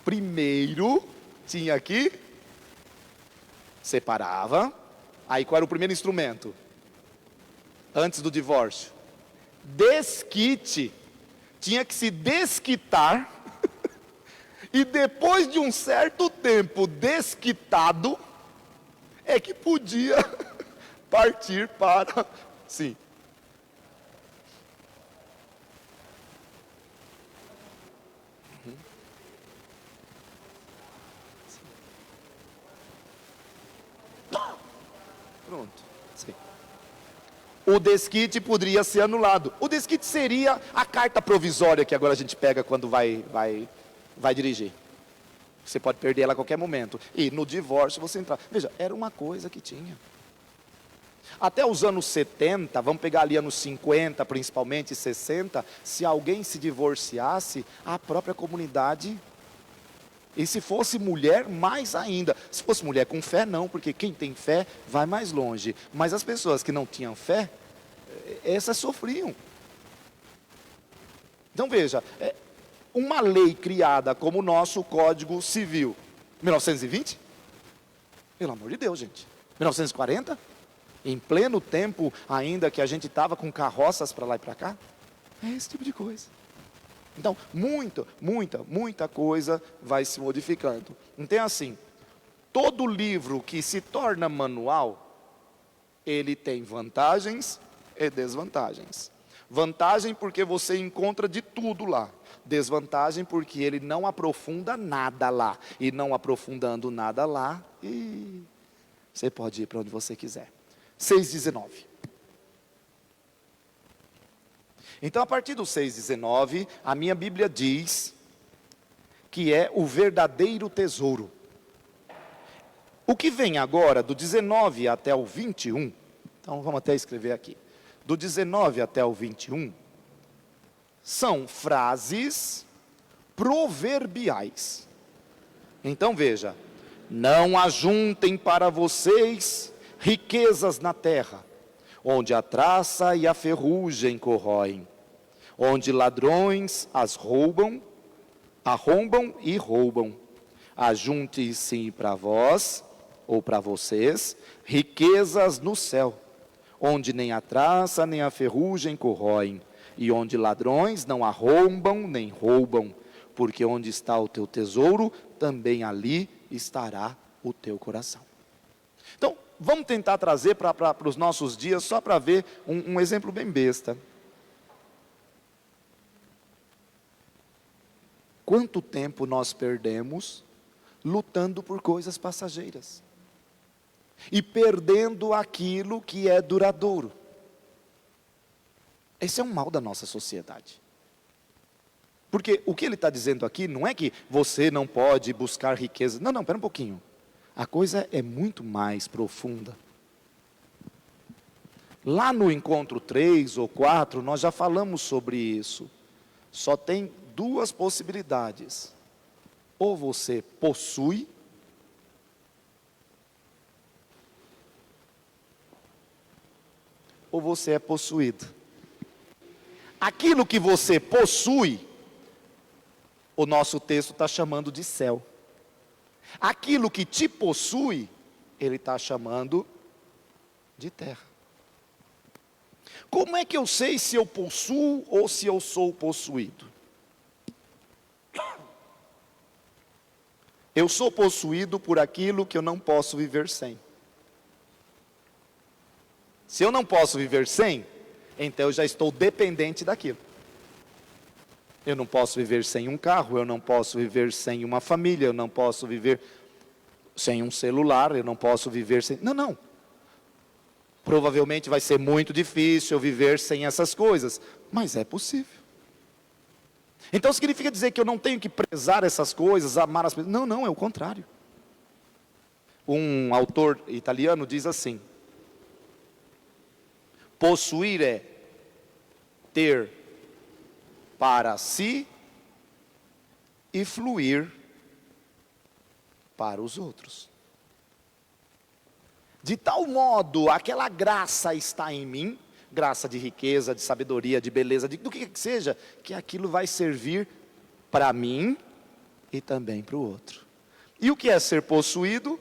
Primeiro, tinha que separava. Aí qual era o primeiro instrumento? Antes do divórcio? Desquite. Tinha que se desquitar. E depois de um certo tempo desquitado, é que podia partir para... Sim. Pronto. Sim. O desquite poderia ser anulado. O desquite seria a carta provisória que agora a gente pega quando vai dirigir. Você pode perder ela a qualquer momento. E no divórcio você entrar. Veja, era uma coisa que tinha. Até os anos 70, vamos pegar ali anos 50, principalmente 60, se alguém se divorciasse, a própria comunidade... E se fosse mulher, mais ainda. Se fosse mulher com fé, não, porque quem tem fé vai mais longe. Mas as pessoas que não tinham fé, essas sofriam. Então veja, uma lei criada como o nosso Código Civil, 1920? Pelo amor de Deus, gente. 1940? Em pleno tempo ainda que a gente estava com carroças para lá e para cá? É esse tipo de coisa. Então, muita coisa vai se modificando. Então, assim, todo livro que se torna manual, ele tem vantagens e desvantagens. Vantagem porque você encontra de tudo lá. Desvantagem porque ele não aprofunda nada lá. E não aprofundando nada lá, você pode ir para onde você quiser. 6,19. Então, a partir do 6,19, a minha Bíblia diz que é o verdadeiro tesouro. O que vem agora, do 19 até o 21, então vamos até escrever aqui. Do 19 até o 21, são frases proverbiais. Então veja, não ajuntem para vocês riquezas na terra, onde a traça e a ferrugem corroem, onde ladrões arrombam e roubam. Ajunte-se para vós, ou para vocês, riquezas no céu, onde nem a traça nem a ferrugem corroem, e onde ladrões não arrombam nem roubam, porque onde está o teu tesouro, também ali estará o teu coração. Então, vamos tentar trazer para os nossos dias, só para ver um exemplo bem besta. Quanto tempo nós perdemos lutando por coisas passageiras? E perdendo aquilo que é duradouro. Esse é um mal da nossa sociedade. Porque o que ele está dizendo aqui não é que você não pode buscar riqueza. Não, espera um pouquinho. A coisa é muito mais profunda. Lá no encontro 3 ou 4, nós já falamos sobre isso. Só tem duas possibilidades. Ou você possui, ou você é possuído. Aquilo que você possui, o nosso texto está chamando de céu. Aquilo que te possui, ele está chamando de terra. Como é que eu sei se eu possuo ou se eu sou possuído? Eu sou possuído por aquilo que eu não posso viver sem. Se eu não posso viver sem, então eu já estou dependente daquilo. Eu não posso viver sem um carro, eu não posso viver sem uma família, eu não posso viver sem um celular, eu não posso viver sem... Não. Provavelmente vai ser muito difícil eu viver sem essas coisas, mas é possível. Então significa dizer que eu não tenho que prezar essas coisas, amar as pessoas? Não, é o contrário. Um autor italiano diz assim: possuir é ter para si e fluir para os outros. De tal modo, aquela graça está em mim, graça de riqueza, de sabedoria, de beleza, do que seja, que aquilo vai servir para mim e também para o outro. E o que é ser possuído?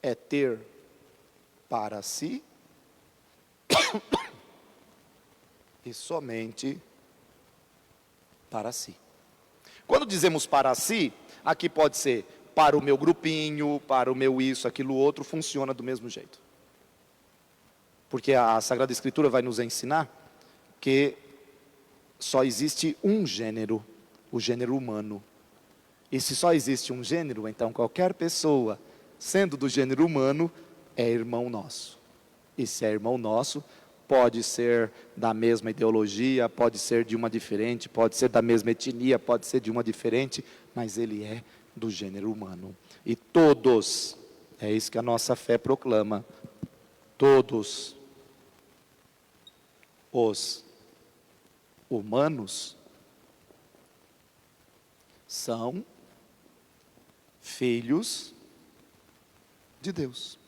É ter para si e somente para si. Quando dizemos para si, aqui pode ser para o meu grupinho, para o meu isso, aquilo outro, funciona do mesmo jeito. Porque a Sagrada Escritura vai nos ensinar que só existe um gênero, o gênero humano. E se só existe um gênero, então qualquer pessoa, sendo do gênero humano, é irmão nosso. E se é irmão nosso, pode ser da mesma ideologia, pode ser de uma diferente, pode ser da mesma etnia, pode ser de uma diferente, mas ele é do gênero humano. E todos, é isso que a nossa fé proclama, todos os humanos são filhos de Deus.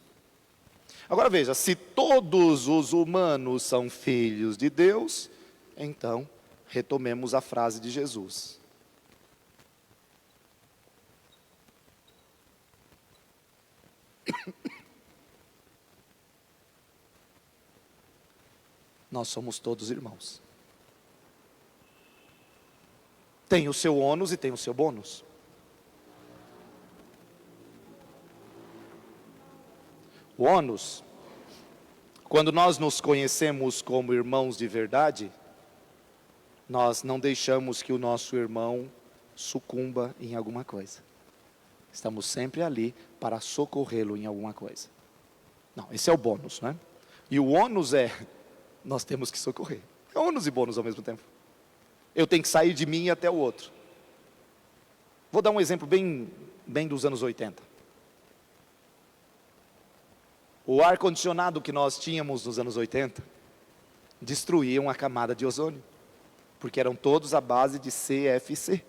Agora veja, se todos os humanos são filhos de Deus, então retomemos a frase de Jesus. Nós somos todos irmãos. Tem o seu ônus e tem o seu bônus. O ônus, quando nós nos conhecemos como irmãos de verdade, nós não deixamos que o nosso irmão sucumba em alguma coisa. Estamos sempre ali para socorrê-lo em alguma coisa. Não, esse é o bônus, né? E o ônus é, nós temos que socorrer. É ônus e bônus ao mesmo tempo. Eu tenho que sair de mim até o outro. Vou dar um exemplo bem dos anos 80. O ar-condicionado que nós tínhamos nos anos 80 destruíam a camada de ozônio, porque eram todos à base de CFC,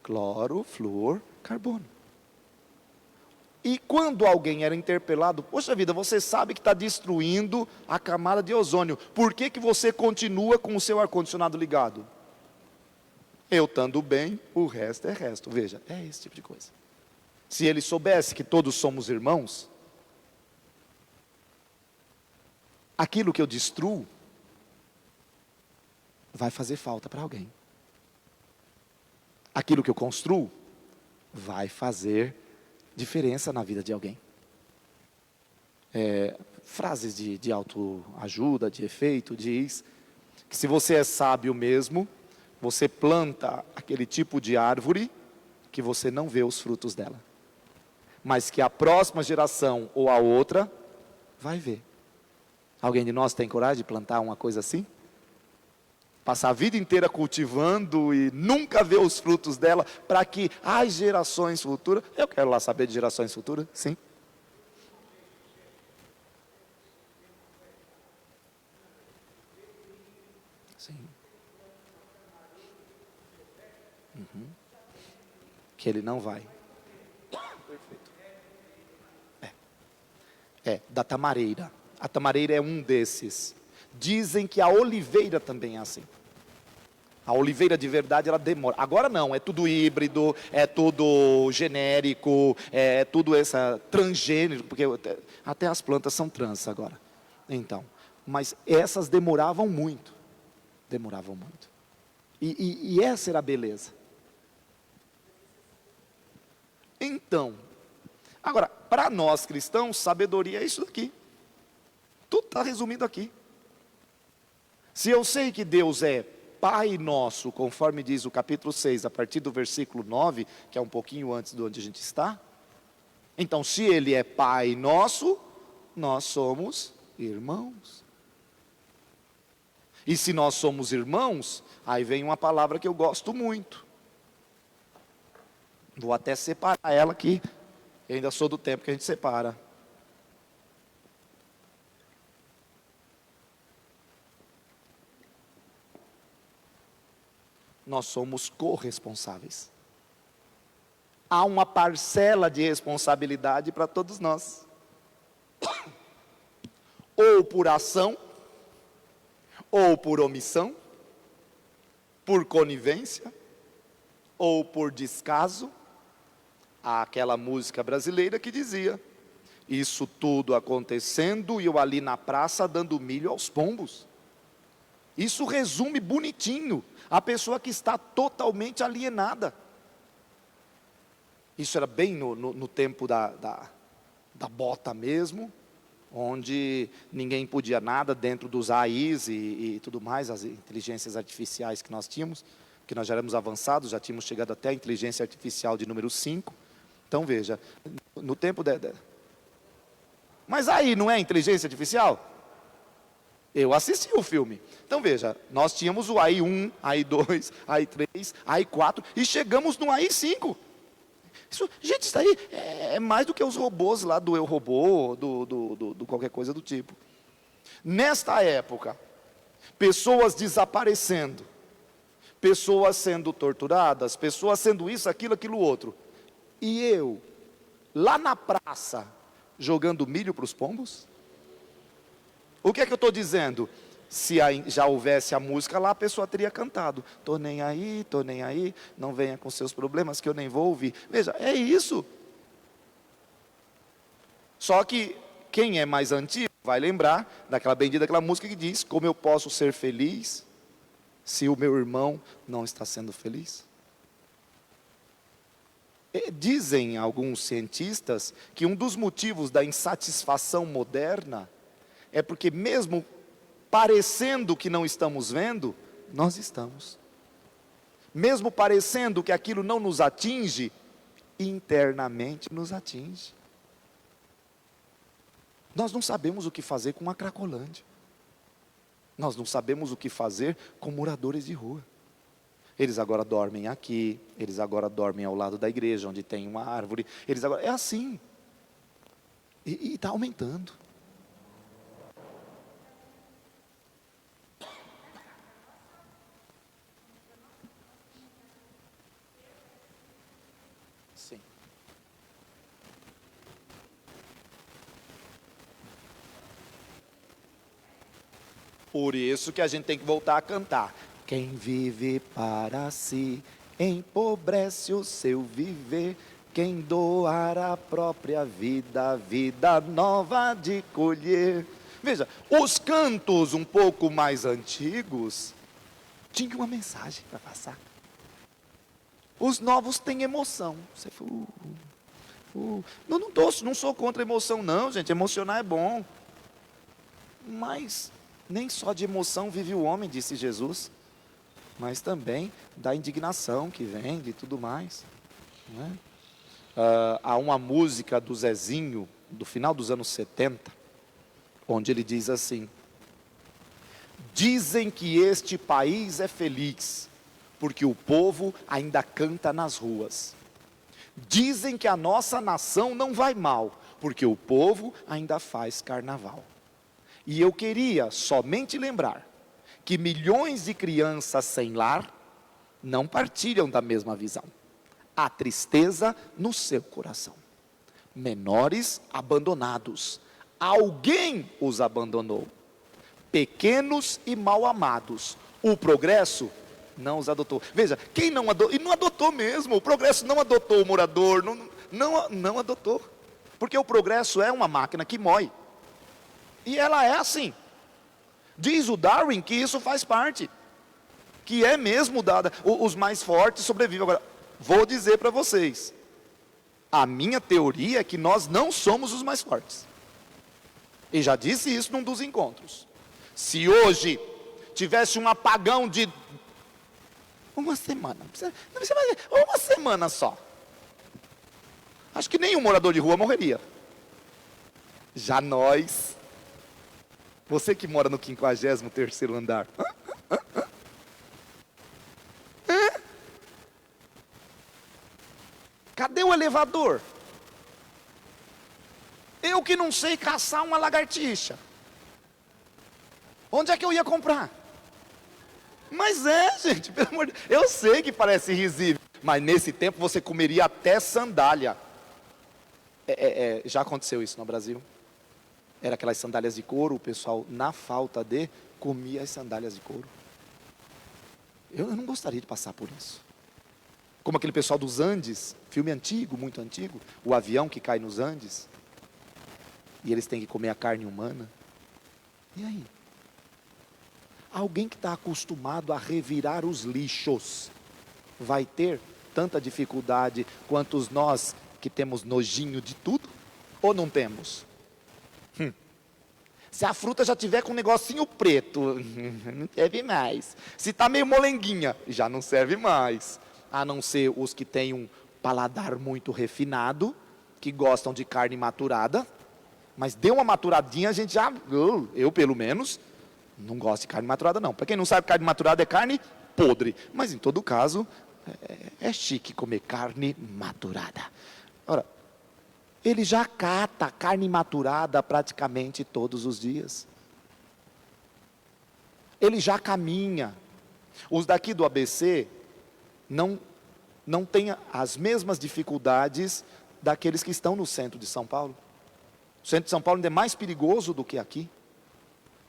cloro, flúor, carbono. E quando alguém era interpelado, poxa vida, você sabe que está destruindo a camada de ozônio, por que você continua com o seu ar-condicionado ligado? Eu estando bem, o resto é resto. Veja, é esse tipo de coisa. Se ele soubesse que todos somos irmãos, aquilo que eu destruo vai fazer falta para alguém. Aquilo que eu construo vai fazer diferença na vida de alguém. Frases de autoajuda, de efeito, diz que se você é sábio mesmo, você planta aquele tipo de árvore que você não vê os frutos dela, mas que a próxima geração ou a outra vai ver. Alguém de nós tem coragem de plantar uma coisa assim? Passar a vida inteira cultivando e nunca ver os frutos dela, para que as gerações futuras... Eu quero lá saber de gerações futuras, sim. que ele não vai. Da tamareira. A tamareira é um desses. Dizem que a oliveira também é assim. A oliveira de verdade, ela demora. Agora não, é tudo híbrido, é tudo genérico, é tudo essa transgênero, porque até as plantas são trans agora. Então, mas essas demoravam muito. Demoravam muito. E essa era a beleza. Então, agora, para nós cristãos, sabedoria é isso aqui. Tudo está resumido aqui. Se eu sei que Deus é Pai nosso, conforme diz o capítulo 6, a partir do versículo 9, que é um pouquinho antes de onde a gente está. Então, se Ele é Pai nosso, nós somos irmãos. E se nós somos irmãos, aí vem uma palavra que eu gosto muito. Vou até separar ela aqui. Eu ainda sou do tempo que a gente separa. Nós somos corresponsáveis. Há uma parcela de responsabilidade para todos nós. Ou por ação, ou por omissão, por conivência, ou por descaso. Há aquela música brasileira que dizia: isso tudo acontecendo e eu ali na praça dando milho aos pombos. Isso resume bonitinho a pessoa que está totalmente alienada. Isso era bem no tempo da bota mesmo, onde ninguém podia nada dentro dos AIs e tudo mais, as inteligências artificiais que nós tínhamos, que nós já éramos avançados, já tínhamos chegado até a inteligência artificial de número 5. Então veja, no tempo Mas aí não é inteligência artificial? Eu assisti o filme. Então veja, nós tínhamos o AI 1, AI 2, AI 3, AI 4 e chegamos no AI 5. Gente, isso aí é mais do que os robôs lá do Eu Robô, do qualquer coisa do tipo. Nesta época, pessoas desaparecendo, pessoas sendo torturadas, pessoas sendo isso, aquilo outro. E eu, lá na praça, jogando milho para os pombos? O que é que eu estou dizendo? Se já houvesse a música lá, a pessoa teria cantado: tô nem aí, não venha com seus problemas que eu nem vou ouvir. Veja, é isso. Só que quem é mais antigo vai lembrar daquela bendita, daquela música que diz: como eu posso ser feliz se o meu irmão não está sendo feliz? Dizem alguns cientistas que um dos motivos da insatisfação moderna é porque mesmo parecendo que não estamos vendo, nós estamos. Mesmo parecendo que aquilo não nos atinge, internamente nos atinge. Nós não sabemos o que fazer com a Cracolândia. Nós não sabemos o que fazer com moradores de rua. Eles agora dormem aqui, eles agora dormem ao lado da igreja, onde tem uma árvore. É assim. E está aumentando. Sim. Por isso que a gente tem que voltar a cantar. Quem vive para si, empobrece o seu viver. Quem doar a própria vida, a vida nova de colher. Veja, os cantos um pouco mais antigos tinham uma mensagem para passar. Os novos têm emoção. Você fala, não sou contra a emoção não, gente. Emocionar é bom. Mas nem só de emoção vive o homem, disse Jesus. Mas também da indignação que vem, de tudo mais. Não é? Há uma música do Zezinho, do final dos anos 70, onde ele diz assim: dizem que este país é feliz, porque o povo ainda canta nas ruas. Dizem que a nossa nação não vai mal, porque o povo ainda faz carnaval. E eu queria somente lembrar que milhões de crianças sem lar não partilham da mesma visão. há tristeza no seu coração. Menores abandonados, alguém os abandonou. Pequenos e mal amados, o progresso não os adotou. Veja, quem não adotou, e não adotou mesmo, o progresso não adotou o morador, não adotou. Porque o progresso é uma máquina que mói. E ela é assim. Diz o Darwin que isso faz parte. Que é mesmo dada, os mais fortes sobrevivem. Agora, vou dizer para vocês, a minha teoria é que nós não somos os mais fortes. E já disse isso num dos encontros. Se hoje tivesse um apagão de uma semana, uma semana só, acho que nenhum morador de rua morreria. Já nós, você que mora no 53º andar, cadê o elevador? Eu que não sei caçar uma lagartixa, onde é que eu ia comprar? Mas gente, pelo amor de Deus, eu sei que parece risível, mas nesse tempo você comeria até sandália. Já aconteceu isso no Brasil. Era aquelas sandálias de couro, o pessoal, na falta de, comia as sandálias de couro. Eu não gostaria de passar por isso. Como aquele pessoal dos Andes, filme antigo, muito antigo, o avião que cai nos Andes, e eles têm que comer a carne humana. E aí? Alguém que está acostumado a revirar os lixos, vai ter tanta dificuldade quanto nós que temos nojinho de tudo? Ou não temos? Se a fruta já tiver com um negocinho preto, não serve mais. Se está meio molenguinha, já não serve mais. A não ser os que têm um paladar muito refinado, que gostam de carne maturada. Mas deu uma maturadinha, a gente já, eu pelo menos, não gosto de carne maturada não. Para quem não sabe, carne maturada é carne podre. Mas em todo caso, é chique comer carne maturada. Ora, ele já cata carne maturada praticamente todos os dias. Ele já caminha. Os daqui do ABC não têm as mesmas dificuldades daqueles que estão no centro de São Paulo. O centro de São Paulo ainda é mais perigoso do que aqui.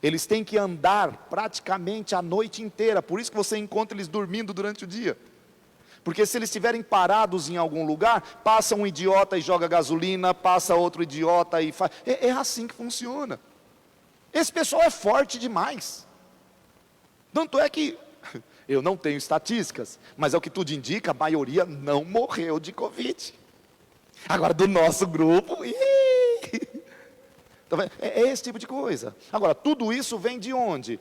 Eles têm que andar praticamente a noite inteira. Por isso que você encontra eles dormindo durante o dia. Porque se eles estiverem parados em algum lugar, passa um idiota e joga gasolina, passa outro idiota e faz. É assim que funciona. Esse pessoal é forte demais. Tanto é que, eu não tenho estatísticas, mas é o que tudo indica, a maioria não morreu de Covid. Agora, do nosso grupo, é esse tipo de coisa. Agora, tudo isso vem de onde?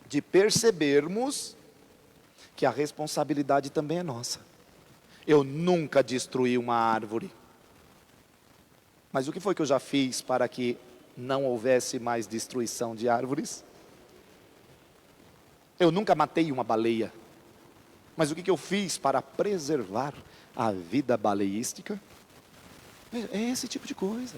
De percebermos que a responsabilidade também é nossa. Eu nunca destruí uma árvore. Mas o que foi que eu já fiz para que não houvesse mais destruição de árvores? Eu nunca matei uma baleia. Mas o que eu fiz para preservar a vida baleística? É esse tipo de coisa.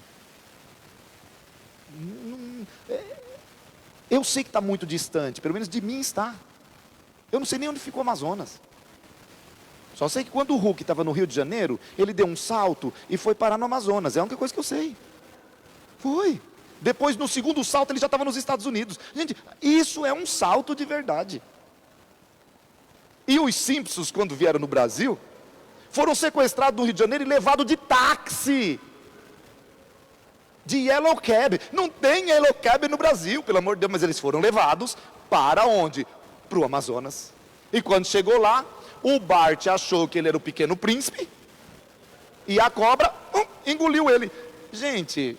Eu sei que está muito distante, pelo menos de mim está. Eu não sei nem onde ficou o Amazonas. Só sei que quando o Hulk estava no Rio de Janeiro, ele deu um salto e foi parar no Amazonas. É a única coisa que eu sei. Foi. Depois, no segundo salto, ele já estava nos Estados Unidos. Gente, isso é um salto de verdade. E os Simpsons, quando vieram no Brasil, foram sequestrados no Rio de Janeiro e levados de táxi. De Yellow Cab. Não tem Yellow Cab no Brasil, pelo amor de Deus. Mas eles foram levados para onde? Para o Amazonas. E quando chegou lá, o Bart achou que ele era o pequeno príncipe. E a cobra engoliu ele. Gente,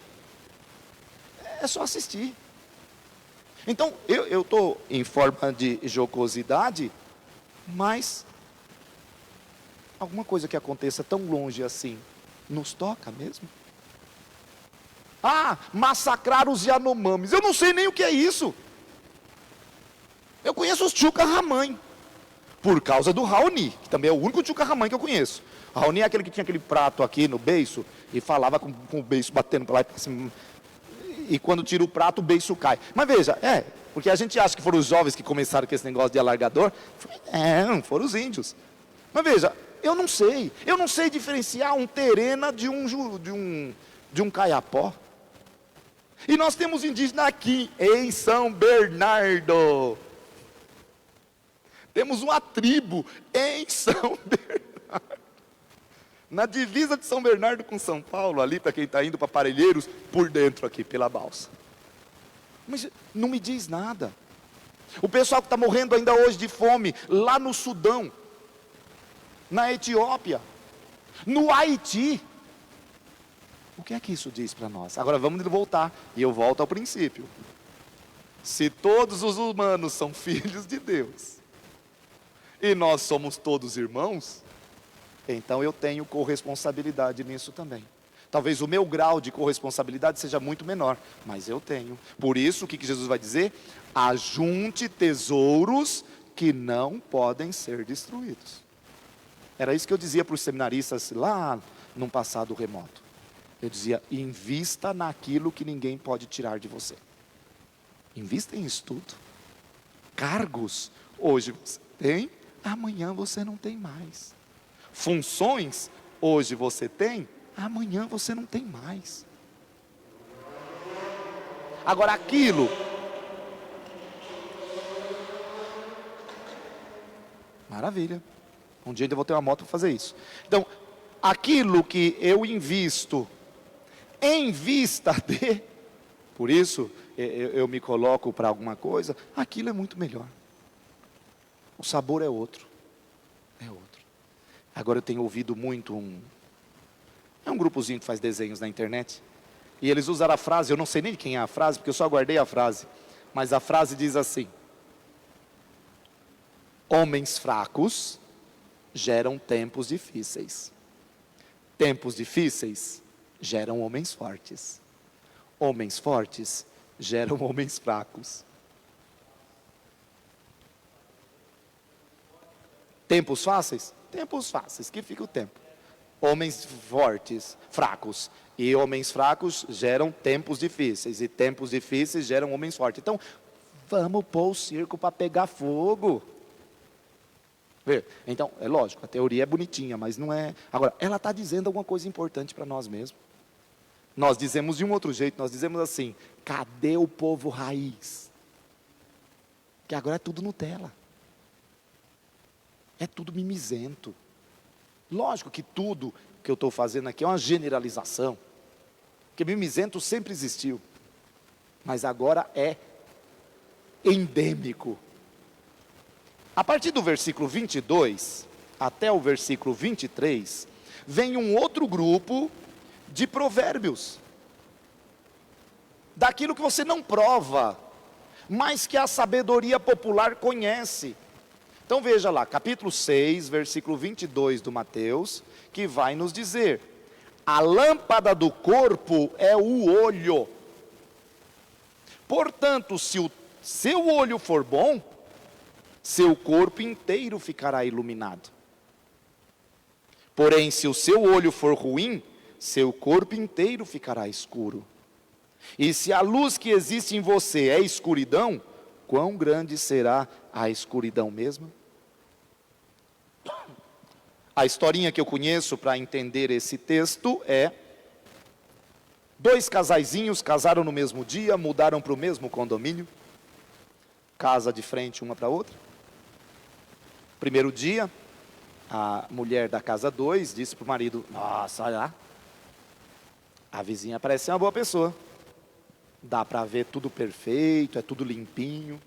é só assistir. Então, eu estou em forma de jocosidade, mas alguma coisa que aconteça tão longe assim, nos toca mesmo? Massacrar os Yanomamis. Eu não sei nem o que é isso. Eu conheço os Chuca-Ramãe, por causa do Raoni, que também é o único Chuca-Ramãe que eu conheço. O Raoni é aquele que tinha aquele prato aqui no beiço, e falava com o beiço batendo para lá e para cima. E quando tira o prato, o beiço cai. Mas veja, porque a gente acha que foram os jovens que começaram com esse negócio de alargador. Não, foram os índios. Mas veja, Eu não sei diferenciar um terena de um caiapó. E nós temos indígenas aqui em São Bernardo. Temos uma tribo em São Bernardo. Na divisa de São Bernardo com São Paulo, ali para quem está indo para Parelheiros, por dentro aqui, pela balsa. Mas não me diz nada. O pessoal que está morrendo ainda hoje de fome, lá no Sudão, na Etiópia, no Haiti. O que é que isso diz para nós? Agora vamos voltar, e eu volto ao princípio. Se todos os humanos são filhos de Deus, e nós somos todos irmãos, então eu tenho corresponsabilidade nisso também. Talvez o meu grau de corresponsabilidade seja muito menor, mas eu tenho. Por isso, o que Jesus vai dizer? Ajunte tesouros que não podem ser destruídos. Era isso que eu dizia para os seminaristas lá num passado remoto. Eu dizia, invista naquilo que ninguém pode tirar de você. Invista em estudo. Cargos, hoje você tem, amanhã você não tem mais. Funções, hoje você tem, amanhã você não tem mais. Agora aquilo, maravilha, um dia ainda vou ter uma moto para fazer isso. Então, aquilo que eu invisto em vista de, por isso eu me coloco para alguma coisa, aquilo é muito melhor. O sabor é outro. É outro. Agora eu tenho ouvido muito é um grupozinho que faz desenhos na internet, e eles usaram a frase, eu não sei nem de quem é a frase, porque eu só guardei a frase, mas a frase diz assim: homens fracos geram tempos difíceis. Tempos difíceis geram homens fortes. Homens fortes geram homens fracos. Tempos fáceis? Tempos fáceis, que fica o tempo. Homens fortes, fracos. E homens fracos geram tempos difíceis. E tempos difíceis geram homens fortes. Então, vamos pôr o circo para pegar fogo. Então, é lógico, a teoria é bonitinha, mas não é. Agora, ela está dizendo alguma coisa importante para nós mesmos. Nós dizemos de um outro jeito, nós dizemos assim: cadê o povo raiz? Que agora é tudo Nutella. É tudo mimizento. Lógico que tudo que eu estou fazendo aqui é uma generalização. Porque mimizento sempre existiu. Mas agora é endêmico. A partir do versículo 22 até o versículo 23, vem um outro grupo de provérbios. Daquilo que você não prova, mas que a sabedoria popular conhece. Então veja lá, capítulo 6, versículo 22 do Mateus, que vai nos dizer: a lâmpada do corpo é o olho. Portanto, se o seu olho for bom, seu corpo inteiro ficará iluminado. Porém, se o seu olho for ruim, seu corpo inteiro ficará escuro. E se a luz que existe em você é escuridão, quão grande será a escuridão mesmo? A historinha que eu conheço para entender esse texto é: dois casaizinhos casaram no mesmo dia, mudaram para o mesmo condomínio, casa de frente uma para a outra. Primeiro dia, a mulher da casa 2 disse para o marido: nossa, olha lá, a vizinha parece ser uma boa pessoa, dá para ver tudo perfeito, é tudo limpinho,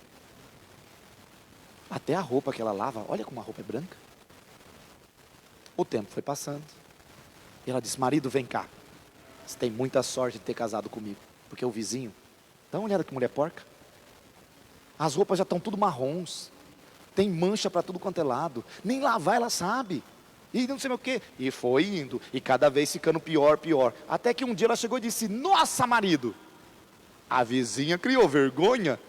até a roupa que ela lava, olha como a roupa é branca. O tempo foi passando, e ela disse: marido, vem cá, você tem muita sorte de ter casado comigo, porque o vizinho, dá uma olhada que mulher porca, as roupas já estão tudo marrons, tem mancha para tudo quanto é lado, nem lavar ela sabe, e não sei o que, e foi indo, e cada vez ficando pior, até que um dia ela chegou e disse: nossa, marido, a vizinha criou vergonha,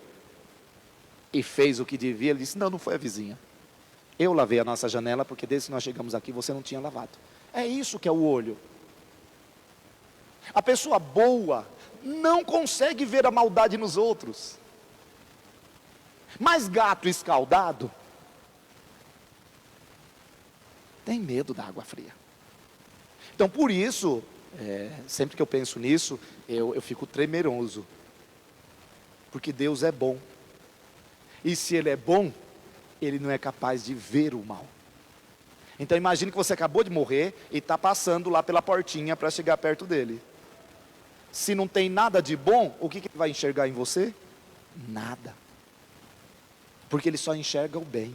e fez o que devia. Ele disse: não foi a vizinha, eu lavei a nossa janela, porque desde que nós chegamos aqui, você não tinha lavado. É isso que é o olho. A pessoa boa não consegue ver a maldade nos outros, mas gato escaldado tem medo da água fria. Então, por isso, sempre que eu penso nisso, eu fico temeroso. Porque Deus é bom. E se Ele é bom, Ele não é capaz de ver o mal. Então imagine que você acabou de morrer e está passando lá pela portinha para chegar perto dele. Se não tem nada de bom, o que ele vai enxergar em você? Nada. Porque ele só enxerga o bem.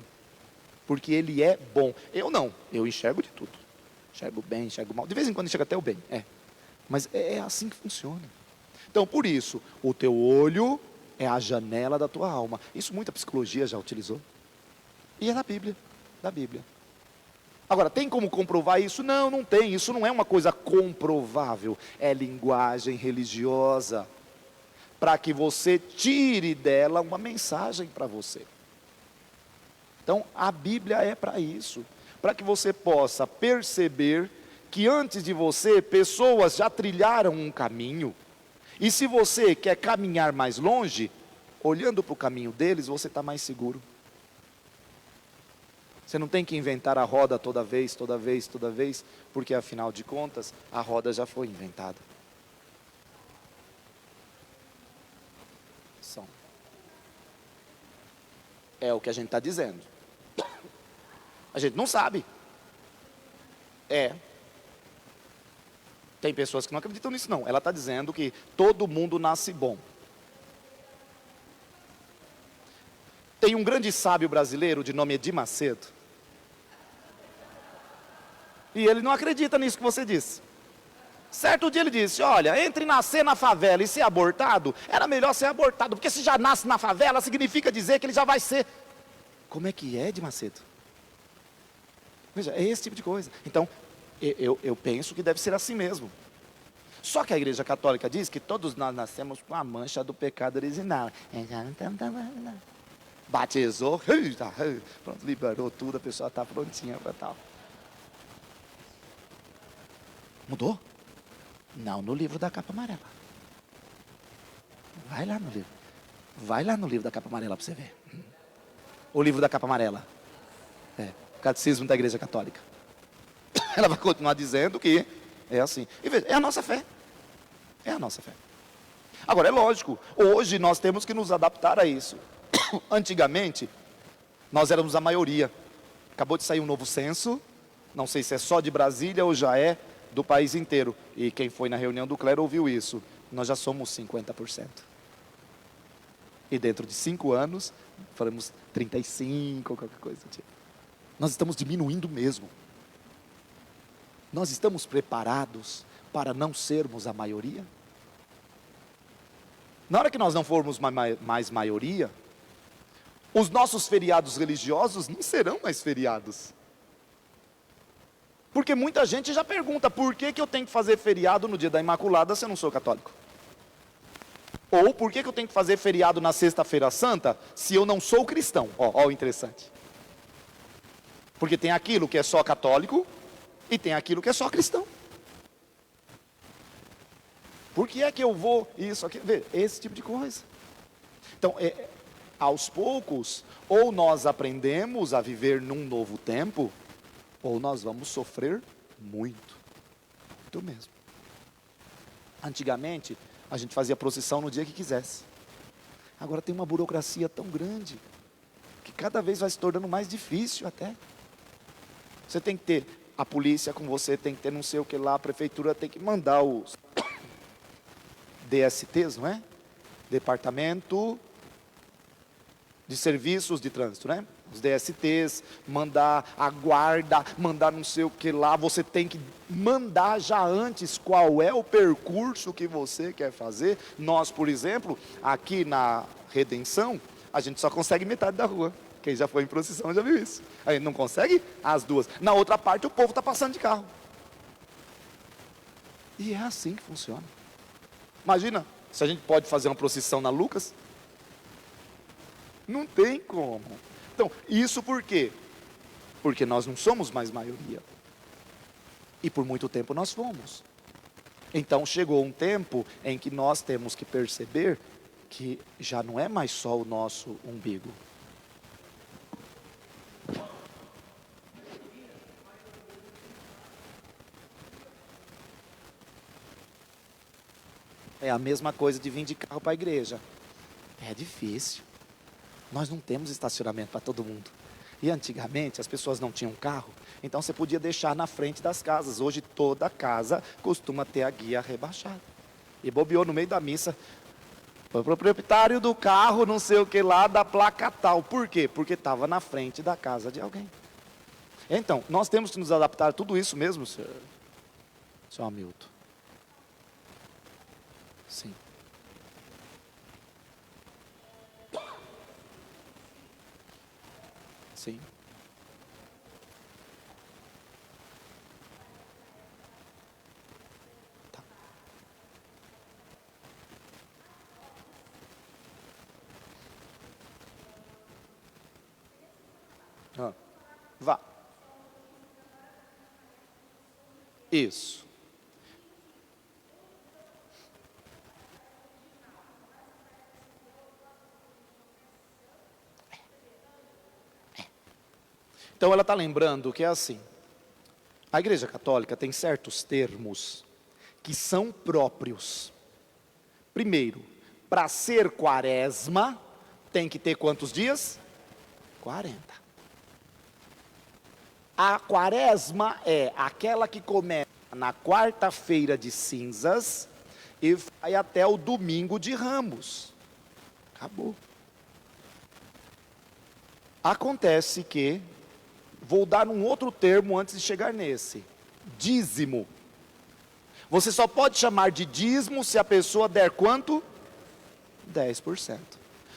Porque ele é bom. Eu não, eu enxergo de tudo. Enxergo o bem, enxergo o mal. De vez em quando enxergo até o bem. Mas é assim que funciona. Então por isso, o teu olho é a janela da tua alma. Isso muita psicologia já utilizou. E é da Bíblia. Da Bíblia. Agora, tem como comprovar isso? Não, não tem. Isso não é uma coisa comprovável. É linguagem religiosa. Para que você tire dela uma mensagem para você. Então, a Bíblia é para isso. Para que você possa perceber que antes de você, pessoas já trilharam um caminho. E se você quer caminhar mais longe, olhando para o caminho deles, você está mais seguro. Você não tem que inventar a roda toda vez, porque afinal de contas, a roda já foi inventada. É o que a gente está dizendo. A gente não sabe. Tem pessoas que não acreditam nisso não. Ela está dizendo que todo mundo nasce bom. Tem um grande sábio brasileiro de nome Edir Macedo. E ele não acredita nisso que você disse. Certo dia ele disse, olha, entre nascer na favela e ser abortado, era melhor ser abortado, porque se já nasce na favela, significa dizer que ele já vai ser. Como é que é, Edir Macedo? Veja, é esse tipo de coisa. Então, eu penso que deve ser assim mesmo. Só que a Igreja Católica diz que todos nós nascemos com a mancha do pecado original. Batizou, pronto, liberou tudo, a pessoa está prontinha para tal. Mudou? Não, no livro da capa amarela. Vai lá no livro. Vai lá no livro da capa amarela para você ver. O livro da capa amarela. O Catecismo da Igreja Católica. Ela vai continuar dizendo que é assim. E veja, é a nossa fé. É a nossa fé. Agora, é lógico, hoje nós temos que nos adaptar a isso. Antigamente, nós éramos a maioria. Acabou de sair um novo censo. Não sei se é só de Brasília ou já é do país inteiro. E quem foi na reunião do clero ouviu isso. Nós já somos 50%. E dentro de 5 anos, faremos 35, qualquer coisa tipo. Nós estamos diminuindo mesmo. Nós estamos preparados para não sermos a maioria? Na hora que nós não formos mais maioria, os nossos feriados religiosos não serão mais feriados. Porque muita gente já pergunta, por que eu tenho que fazer feriado no dia da Imaculada se eu não sou católico? Ou por que eu tenho que fazer feriado na Sexta-feira Santa se eu não sou cristão? Ó, o interessante. Porque tem aquilo que é só católico e tem aquilo que é só cristão. Por que é que eu vou isso aqui? Vê, esse tipo de coisa. Então, aos poucos, ou nós aprendemos a viver num novo tempo, ou nós vamos sofrer muito. Muito mesmo. Antigamente, a gente fazia procissão no dia que quisesse. Agora tem uma burocracia tão grande, que cada vez vai se tornando mais difícil até. Você tem que ter a polícia com você, tem que ter não sei o que lá, a prefeitura tem que mandar os DSTs, não é? Departamento de Serviços de Trânsito, né? Os DSTs, mandar a guarda, mandar não sei o que lá, você tem que mandar já antes qual é o percurso que você quer fazer. Nós, por exemplo, aqui na Redenção, a gente só consegue metade da rua. Quem já foi em procissão já viu isso. A gente não consegue as duas. Na outra parte o povo está passando de carro. E é assim que funciona. Imagina, se a gente pode fazer uma procissão na Lucas. Não tem como. Então, isso por quê? Porque nós não somos mais maioria. E por muito tempo nós fomos. Então chegou um tempo em que nós temos que perceber que já não é mais só o nosso umbigo. É a mesma coisa de vir de carro para a igreja. É difícil. Nós não temos estacionamento para todo mundo. E antigamente as pessoas não tinham carro, então você podia deixar na frente das casas. Hoje toda casa costuma ter a guia rebaixada. E bobeou no meio da missa, o proprietário do carro, não sei o que lá, da placa tal. Por quê? Porque estava na frente da casa de alguém. Então, nós temos que nos adaptar a tudo isso mesmo, senhor Hamilton. Sim. Sim. Tá. Vá. Isso. Então ela está lembrando que é assim, a Igreja Católica tem certos termos que são próprios. Primeiro, para ser quaresma, tem que ter quantos dias? 40. A quaresma é aquela que começa na quarta-feira de cinzas e vai até o domingo de Ramos. Acabou. Acontece que, vou dar um outro termo antes de chegar nesse, dízimo. Você só pode chamar de dízimo se a pessoa der quanto? 10%.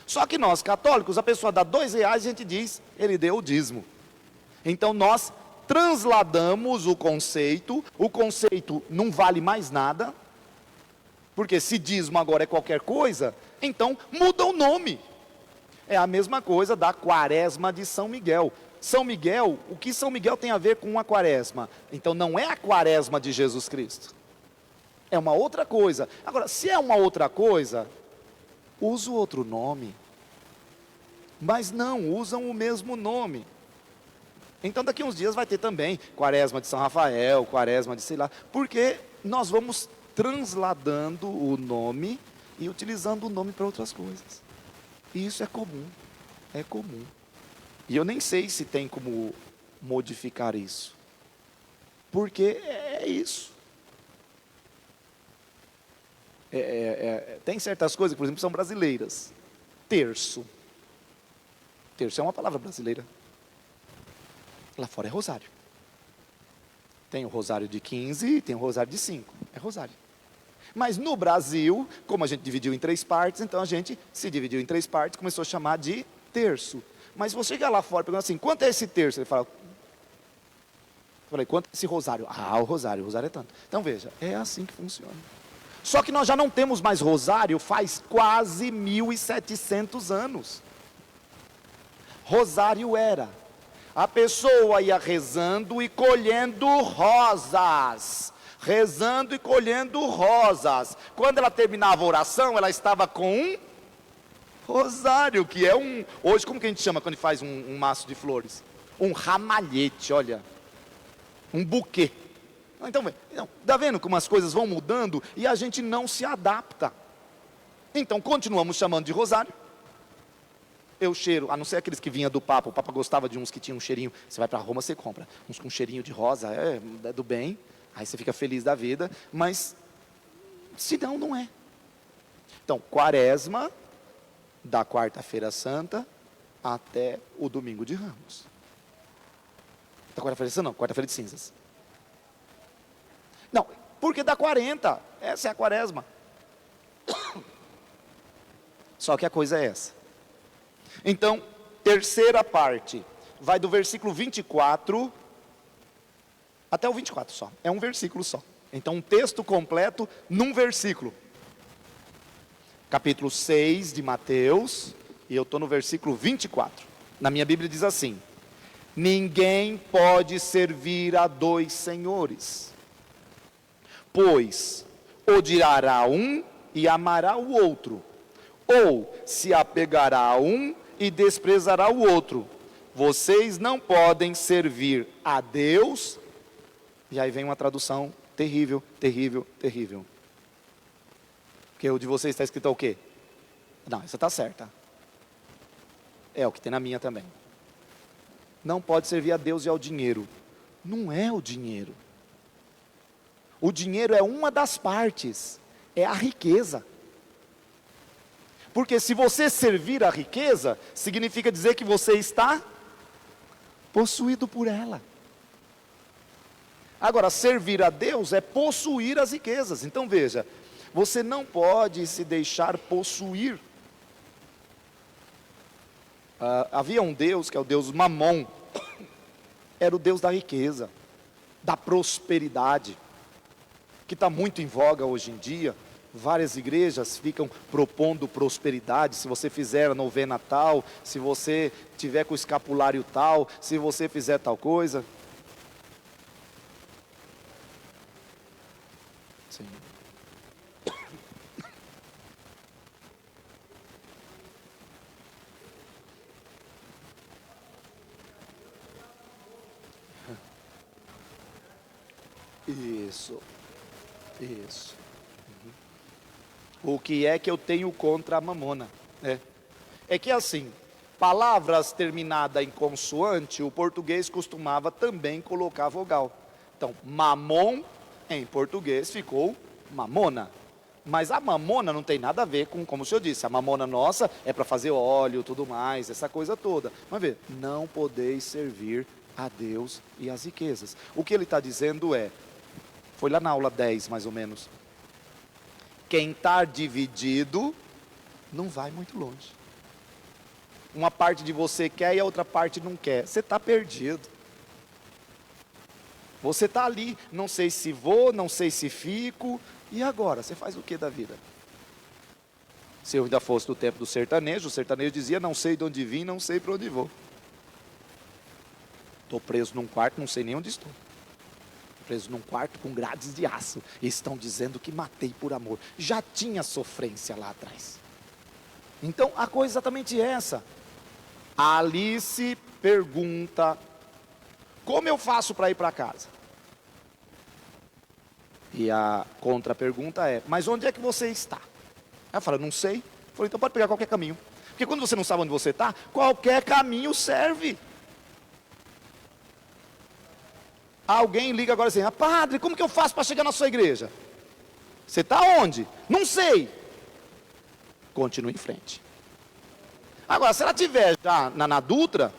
Só que nós católicos, a pessoa dá R$2, a gente diz, ele deu o dízimo. Então nós transladamos o conceito não vale mais nada, porque se dízimo agora é qualquer coisa, então muda o nome. É a mesma coisa da quaresma de São Miguel. São Miguel, o que São Miguel tem a ver com a quaresma? Então não é a quaresma de Jesus Cristo. É uma outra coisa. Agora, se é uma outra coisa, usa outro nome. Mas não, usam o mesmo nome. Então daqui a uns dias vai ter também quaresma de São Rafael, quaresma de sei lá. Porque nós vamos transladando o nome e utilizando o nome para outras coisas. E isso é comum. É comum. E eu nem sei se tem como modificar isso. Porque é isso. Tem certas coisas que, por exemplo, são brasileiras. Terço. Terço é uma palavra brasileira. Lá fora é rosário. Tem o rosário de 15 e tem o rosário de 5. É rosário. Mas no Brasil, como a gente dividiu em 3 partes, então a gente se dividiu em 3 partes, começou a chamar de terço. Mas você chega lá fora e pergunta assim, quanto é esse terço? Ele fala, eu falei, quanto é esse rosário? Ah, o rosário é tanto. Então veja, é assim que funciona. Só que nós já não temos mais rosário faz quase 1700 anos. Rosário era, a pessoa ia rezando e colhendo rosas. Rezando e colhendo rosas. Quando ela terminava a oração, ela estava com um rosário, que é hoje como que a gente chama quando faz um maço de flores? Um ramalhete, olha. Um buquê. Então, está vendo como as coisas vão mudando e a gente não se adapta. Então, continuamos chamando de rosário. Eu cheiro, a não ser aqueles que vinham do Papa, o Papa gostava de uns que tinham um cheirinho, você vai para Roma, você compra, uns com cheirinho de rosa, é do bem, aí você fica feliz da vida, mas, se não, não é. Então, quaresma, da quarta-feira santa, até o domingo de Ramos. Da quarta-feira santa não, quarta-feira de cinzas. Não, porque dá 40, essa é a quaresma. Só que a coisa é essa. Então, terceira parte, vai do versículo 24 até o 24 só, é um versículo só. Então, um texto completo num versículo. Capítulo 6 de Mateus, e eu estou no versículo 24. Na minha Bíblia diz assim, ninguém pode servir a 2 senhores, pois odiará um e amará o outro, ou se apegará a um e desprezará o outro. Vocês não podem servir a Deus. E aí vem uma tradução terrível, terrível, terrível. Porque o de vocês está escrito o quê? Não, essa está certa. É o que tem na minha também. Não pode servir a Deus e ao dinheiro. Não é o dinheiro. O dinheiro é uma das partes, é a riqueza. Porque se você servir a riqueza, significa dizer que você está possuído por ela. Agora, servir a Deus é possuir as riquezas. Então veja, você não pode se deixar possuir. Havia um Deus, que é o Deus Mamon, era o Deus da riqueza, da prosperidade, que está muito em voga hoje em dia. Várias igrejas ficam propondo prosperidade. Se você fizer a novena tal, se você tiver com o escapulário tal, se você fizer tal coisa. Sim. Isso. O que é que eu tenho contra a mamona? É que assim, palavras terminadas em consoante, o português costumava também colocar vogal. Então, mamon, em português, ficou mamona. Mas a mamona não tem nada a ver com, como o senhor disse, a mamona nossa é para fazer óleo, tudo mais, essa coisa toda. Mas vê, não podeis servir a Deus e as riquezas. O que ele está dizendo foi lá na aula 10 mais ou menos, quem está dividido não vai muito longe. Uma parte de você quer e a outra parte não quer, você está perdido. Você está ali, não sei se vou, não sei se fico, e agora? Você faz o que da vida? Se eu ainda fosse do tempo do sertanejo, o sertanejo dizia, não sei de onde vim, não sei para onde vou. Estou preso num quarto, não sei nem onde estou. Preso num quarto com grades de aço, e estão dizendo que matei por amor. Já tinha sofrência lá atrás. Então a coisa é exatamente essa. A Alice pergunta, como eu faço para ir para casa? E a contra-pergunta mas onde é que você está? Ela fala, não sei. Eu falei, então pode pegar qualquer caminho. Porque quando você não sabe onde você está, qualquer caminho serve. Alguém liga agora assim, padre, como que eu faço para chegar na sua igreja? Você está onde? Não sei. Continue em frente. Agora, se ela estiver já na Dutra,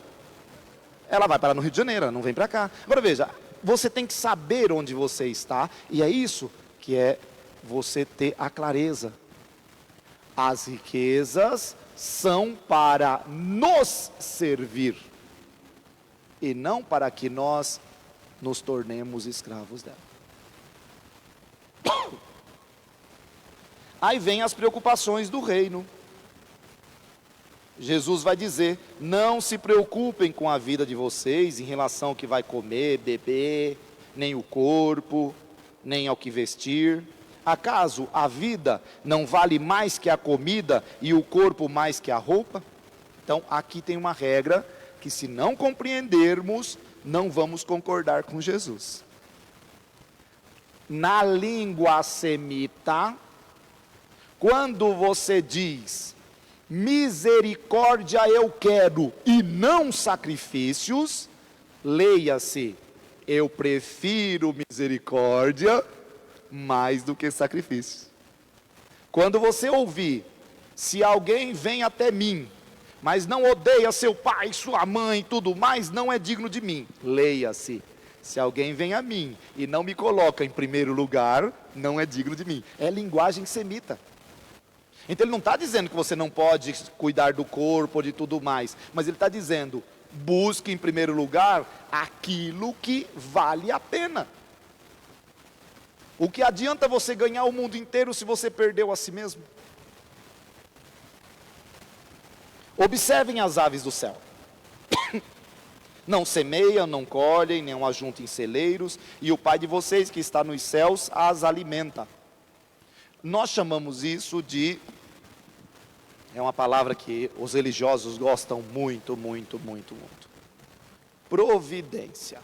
ela vai parar no Rio de Janeiro, ela não vem para cá. Agora veja, você tem que saber onde você está, e é isso que é você ter a clareza. As riquezas são para nos servir, e não para que nós nos tornemos escravos dela. Aí vem as preocupações do reino. Jesus vai dizer, não se preocupem com a vida de vocês em relação ao que vai comer, beber, nem o corpo, nem ao que vestir. Acaso a vida não vale mais que a comida e o corpo mais que a roupa? Então aqui tem uma regra que, se não compreendermos, não vamos concordar com Jesus. Na língua semita, quando você diz misericórdia eu quero e não sacrifícios, leia-se, eu prefiro misericórdia mais do que sacrifício. Quando você ouvir, se alguém vem até mim, mas não odeia seu pai, sua mãe e tudo mais, não é digno de mim. Leia-se, se alguém vem a mim e não me coloca em primeiro lugar, não é digno de mim. É linguagem semita. Então ele não está dizendo que você não pode cuidar do corpo ou de tudo mais, mas ele está dizendo, busque em primeiro lugar aquilo que vale a pena. O que adianta você ganhar o mundo inteiro se você perdeu a si mesmo? Observem as aves do céu. Não semeiam, não colhem, nem ajuntam em celeiros, e o Pai de vocês que está nos céus as alimenta. Nós chamamos isso de, é uma palavra que os religiosos gostam muito, providência.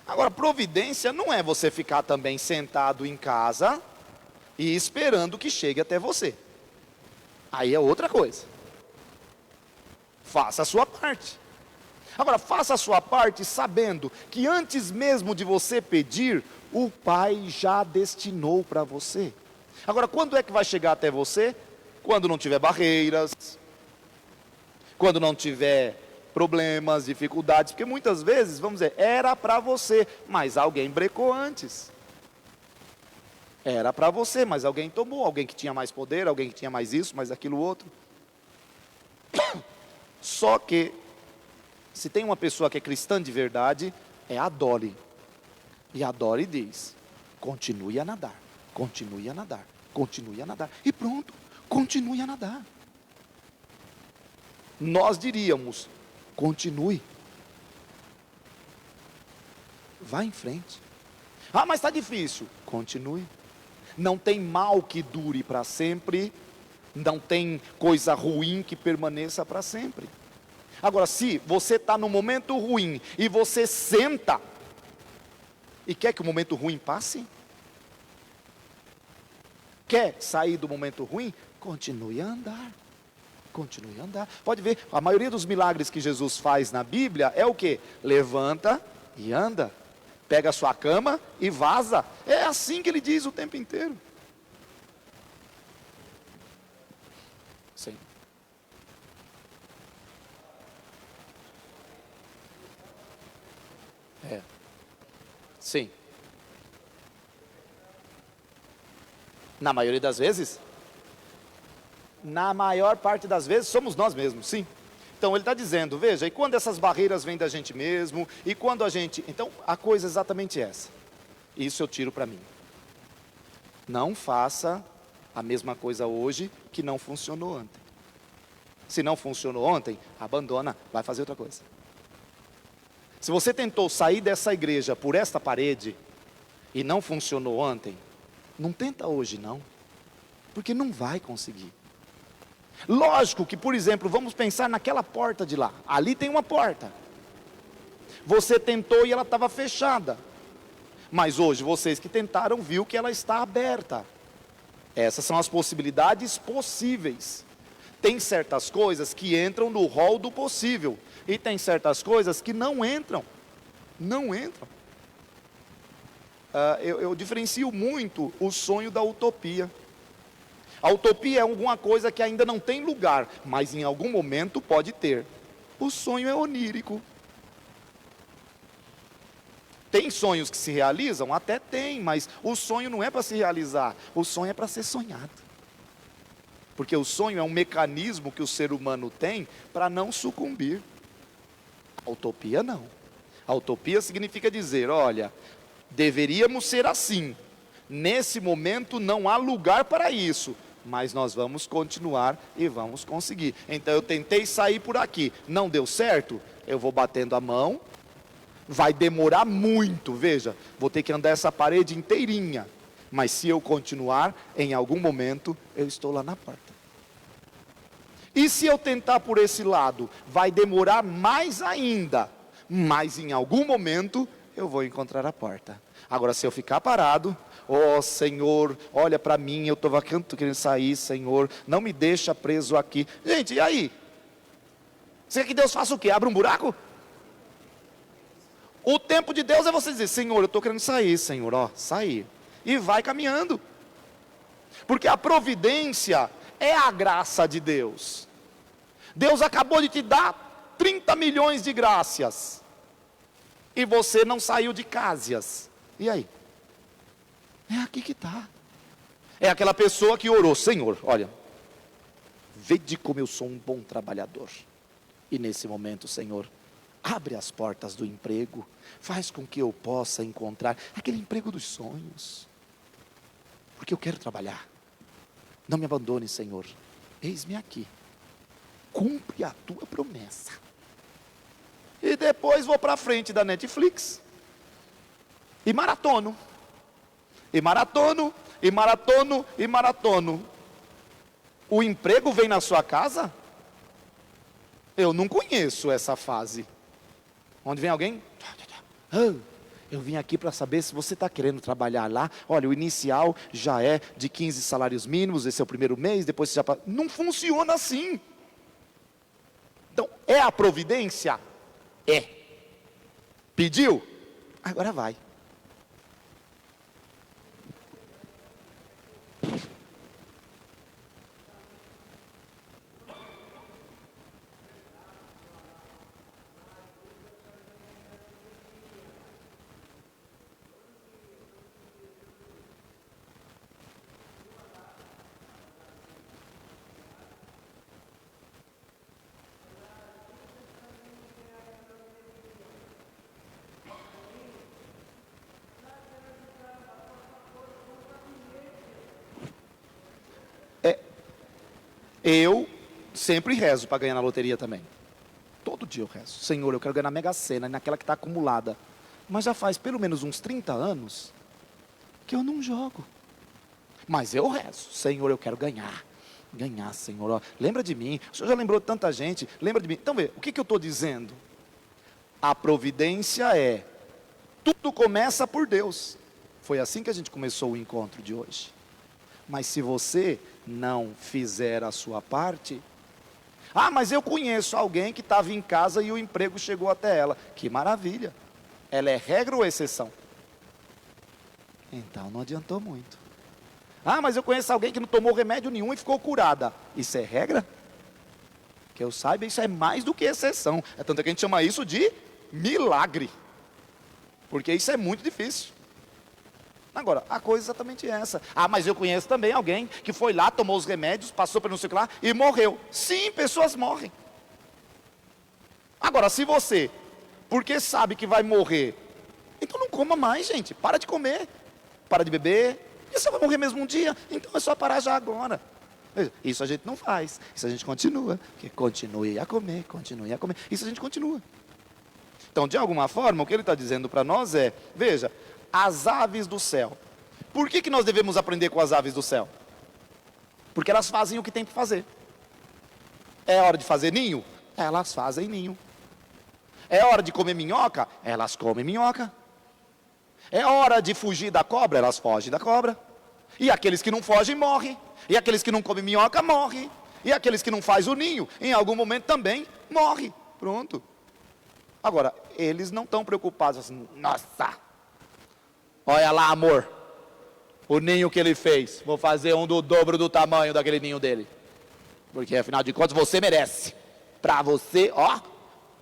Agora, providência não é você ficar também sentado em casa e esperando que chegue até você. Aí é outra coisa. Faça a sua parte. Agora, faça a sua parte sabendo que antes mesmo de você pedir, o Pai já destinou para você. Agora, quando é que vai chegar até você? Quando não tiver barreiras, quando não tiver problemas, dificuldades, porque muitas vezes, vamos dizer, era para você, mas alguém brecou antes. Era para você, mas alguém tomou, alguém que tinha mais poder, alguém que tinha mais isso, mais aquilo outro. Só que, se tem uma pessoa que é cristã de verdade, é a Dolly. E a Dolly diz: continue a nadar, continue a nadar, continue a nadar. E pronto, continue a nadar. Nós diríamos: continue. Vá em frente. Ah, mas está difícil. Continue. Não tem mal que dure para sempre. Não tem coisa ruim que permaneça para sempre. Agora, se você está no momento ruim e você senta e quer que o momento ruim passe, quer sair do momento ruim, continue a andar. Continue a andar. Pode ver, a maioria dos milagres que Jesus faz na Bíblia é o quê? Levanta e anda. Pega a sua cama e vaza. É assim que ele diz o tempo inteiro. Sim. É. Sim. Na maioria das vezes? Na maior parte das vezes somos nós mesmos, sim. Então ele está dizendo, veja, e quando essas barreiras vêm da gente mesmo, e quando a gente... Então a coisa é exatamente essa. Isso eu tiro para mim. Não faça a mesma coisa hoje que não funcionou ontem. Se não funcionou ontem, abandona, vai fazer outra coisa. Se você tentou sair dessa igreja por esta parede e não funcionou ontem, não tenta hoje não, porque não vai conseguir. Lógico que, por exemplo, vamos pensar naquela porta de lá. Ali tem uma porta. Você tentou e ela estava fechada. Mas hoje vocês que tentaram viu que ela está aberta. Essas são as possibilidades possíveis. Tem certas coisas que entram no rol do possível. E tem certas coisas que não entram. Não entram. Eu diferencio muito o sonho da utopia. A utopia é alguma coisa que ainda não tem lugar, mas em algum momento pode ter. O sonho é onírico. Tem sonhos que se realizam? Até tem, mas o sonho não é para se realizar. O sonho é para ser sonhado. Porque o sonho é um mecanismo que o ser humano tem para não sucumbir. A utopia não. A utopia significa dizer, olha, deveríamos ser assim. Nesse momento não há lugar para isso. Mas nós vamos continuar e vamos conseguir. Então eu tentei sair por aqui, não deu certo, eu vou batendo a mão, vai demorar muito, veja, vou ter que andar essa parede inteirinha, mas se eu continuar, em algum momento, eu estou lá na porta. E se eu tentar por esse lado, vai demorar mais ainda, mas em algum momento, eu vou encontrar a porta. Agora se eu ficar parado, oh Senhor, olha para mim, eu estou querendo sair, Senhor, não me deixa preso aqui. Gente, e aí? Você quer que Deus faça o quê? Abra um buraco? O tempo de Deus é você dizer, Senhor, eu estou querendo sair, Senhor, ó, sair. E vai caminhando. Porque a providência é a graça de Deus. Deus acabou de te dar 30 milhões de graças. E você não saiu de cásias. E aí? É aqui que está. É aquela pessoa que orou, Senhor, olha, vede como eu sou um bom trabalhador. E nesse momento, Senhor, abre as portas do emprego, faz com que eu possa encontrar aquele emprego dos sonhos. Porque eu quero trabalhar. Não me abandone, Senhor. Eis-me aqui. Cumpre a tua promessa. E depois vou para frente da Netflix. E maratono. E maratono, e maratono, e maratono. O emprego vem na sua casa? Eu não conheço essa fase. Onde vem alguém? eu vim aqui para saber se você está querendo trabalhar lá. Olha, o inicial já é de 15 salários mínimos, esse é o primeiro mês, depois você já... Não funciona assim. Então, é a providência? É. Pediu? Agora vai. Eu sempre rezo para ganhar na loteria também. Todo dia eu rezo. Senhor, eu quero ganhar na Mega Sena, naquela que está acumulada. Mas já faz pelo menos uns 30 anos que eu não jogo. Mas eu rezo. Senhor, eu quero ganhar. Ganhar, Senhor. Ó, lembra de mim. O Senhor já lembrou de tanta gente. Lembra de mim. Então, vê, o que eu estou dizendo? A providência é, tudo começa por Deus. Foi assim que a gente começou o encontro de hoje. Mas se você não fizer a sua parte... Ah, mas eu conheço alguém que estava em casa e o emprego chegou até ela. Que maravilha. Ela é regra ou exceção? Então não adiantou muito. Ah, mas eu conheço alguém que não tomou remédio nenhum e ficou curada. Isso é regra? Que eu saiba, isso é mais do que exceção. É tanto que a gente chama isso de milagre. Porque isso é muito difícil. Agora, a coisa é exatamente essa. Ah, mas eu conheço também alguém que foi lá, tomou os remédios, passou por não sei o que lá e morreu. Sim, pessoas morrem. Agora, se você, porque sabe que vai morrer, então não coma mais, gente. Para de comer, para de beber. E você vai morrer mesmo um dia, então é só parar já agora. Isso a gente não faz, isso a gente continua. Porque continue a comer, continue a comer. Isso a gente continua. Então, de alguma forma, o que ele está dizendo para nós é, veja, as aves do céu. Por que nós devemos aprender com as aves do céu? Porque elas fazem o que tem que fazer. É hora de fazer ninho? Elas fazem ninho. É hora de comer minhoca? Elas comem minhoca. É hora de fugir da cobra? Elas fogem da cobra. E aqueles que não fogem, morrem. E aqueles que não comem minhoca, morrem. E aqueles que não fazem o ninho, em algum momento também, morrem. Pronto. Agora, eles não estão preocupados assim, nossa, olha lá, amor, o ninho que ele fez, vou fazer um do dobro do tamanho daquele ninho dele. Porque afinal de contas você merece. Para você, ó,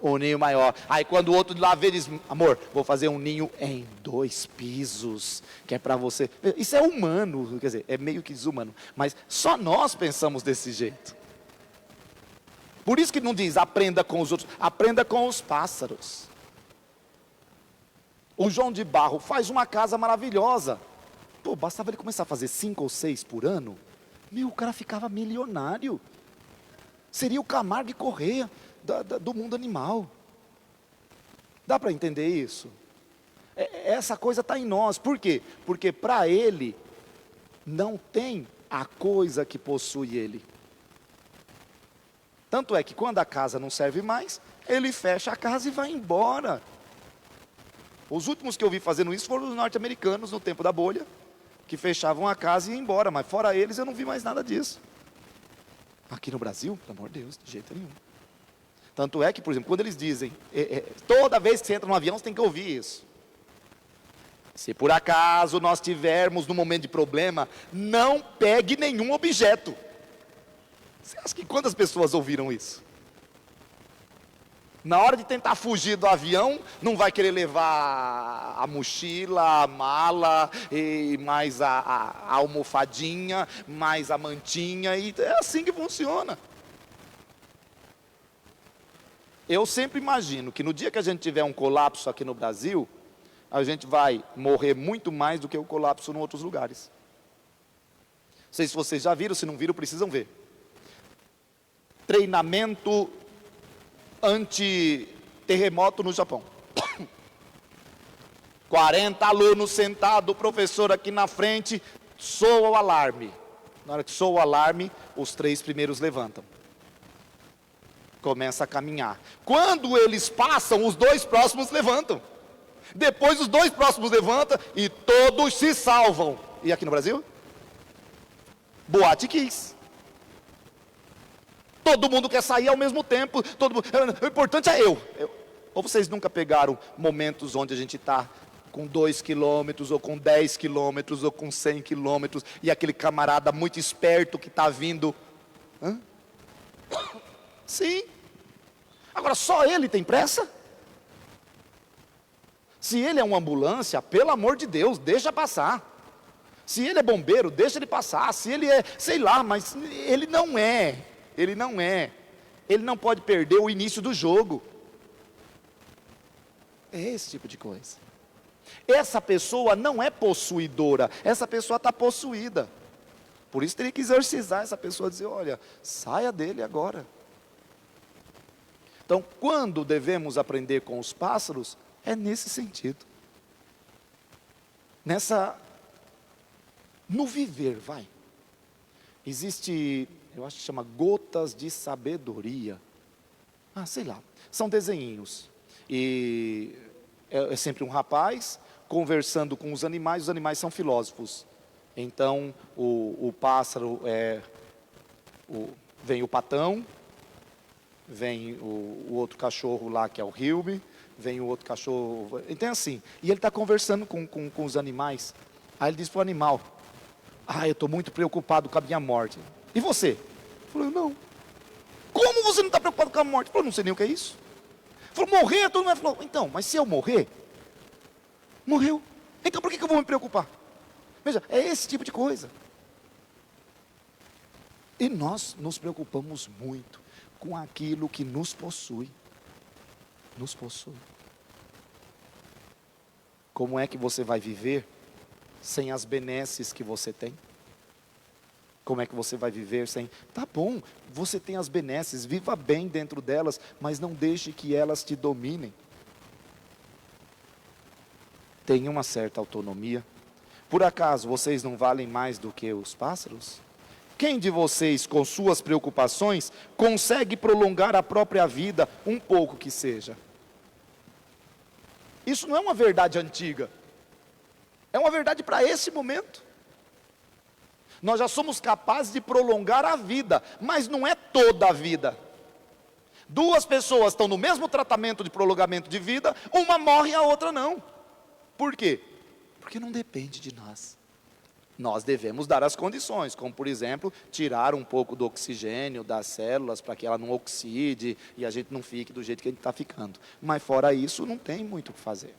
um ninho maior. Aí quando o outro lá vê, diz, amor, vou fazer um ninho em 2 pisos, que é para você. Isso é humano, quer dizer, é meio que desumano. Mas só nós pensamos desse jeito. Por isso que não diz, aprenda com os outros, aprenda com os pássaros. O João de Barro faz uma casa maravilhosa. Pô, bastava ele começar a fazer 5 ou 6 por ano. Meu, o cara ficava milionário. Seria o Camargo e Correia do mundo animal. Dá para entender isso? Essa coisa está em nós. Por quê? Porque para ele, não tem a coisa que possui ele. Tanto é que quando a casa não serve mais, ele fecha a casa e vai embora. Os últimos que eu vi fazendo isso foram os norte-americanos no tempo da bolha, que fechavam a casa e iam embora, mas fora eles eu não vi mais nada disso. Aqui no Brasil, pelo amor de Deus, de jeito nenhum. Tanto é que, por exemplo, quando eles dizem, toda vez que você entra no avião, você tem que ouvir isso. Se por acaso nós tivermos num momento de problema, não pegue nenhum objeto. Você acha que quantas pessoas ouviram isso? Na hora de tentar fugir do avião, não vai querer levar a mochila, a mala, e mais a almofadinha, mais a mantinha, e é assim que funciona. Eu sempre imagino que no dia que a gente tiver um colapso aqui no Brasil, a gente vai morrer muito mais do que o colapso em outros lugares. Não sei se vocês já viram, se não viram, precisam ver. Treinamento anti-terremoto no Japão. 40 alunos sentados, o professor aqui na frente, soa o alarme. Na hora que soa o alarme, os 3 primeiros levantam. Começa a caminhar. Quando eles passam, os 2 próximos levantam. Depois os 2 próximos levantam e todos se salvam. E aqui no Brasil? Boate Kiss. Todo mundo quer sair ao mesmo tempo. O importante é eu. Ou vocês nunca pegaram momentos onde a gente está com 2 quilômetros, ou com 10 quilômetros, ou com 100 quilômetros, e aquele camarada muito esperto que está vindo? Hã? Sim. Agora, só ele tem pressa? Se ele é uma ambulância, pelo amor de Deus, deixa passar. Se ele é bombeiro, deixa ele passar. Se ele é, sei lá, mas ele não é. Ele não é. Ele não pode perder o início do jogo. É esse tipo de coisa. Essa pessoa não é possuidora. Essa pessoa está possuída. Por isso teria que exorcizar essa pessoa, dizer, olha, saia dele agora. Então, quando devemos aprender com os pássaros, é nesse sentido. No viver, vai. Existe, eu acho que chama gotas de sabedoria. Sei lá, são desenhinhos. E é sempre um rapaz conversando com os animais são filósofos. Então, o pássaro vem o patão, vem o outro cachorro lá que é o Hilme, vem o outro cachorro, então é assim, e ele está conversando com os animais, aí ele diz para o animal, eu estou muito preocupado com a minha morte, e você? Ele falou, não. Como você não está preocupado com a morte? Ele falou, não sei nem o que é isso. Ele falou, morrer, todo mundo falou, então, mas se eu morrer, morreu, então por que eu vou me preocupar? Veja, é esse tipo de coisa. E nós nos preocupamos muito com aquilo que nos possui. Nos possui. Como é que você vai viver sem as benesses que você tem? Como é que você vai viver sem... Tá bom, você tem as benesses, viva bem dentro delas, mas não deixe que elas te dominem. Tenha uma certa autonomia. Por acaso vocês não valem mais do que os pássaros? Quem de vocês, com suas preocupações, consegue prolongar a própria vida, um pouco que seja? Isso não é uma verdade antiga. É uma verdade para esse momento. Nós já somos capazes de prolongar a vida, mas não é toda a vida. 2 pessoas estão no mesmo tratamento de prolongamento de vida, uma morre e a outra não. Por quê? Porque não depende de nós. Nós devemos dar as condições, como por exemplo, tirar um pouco do oxigênio das células para que ela não oxide e a gente não fique do jeito que a gente está ficando. Mas fora isso, não tem muito o que fazer.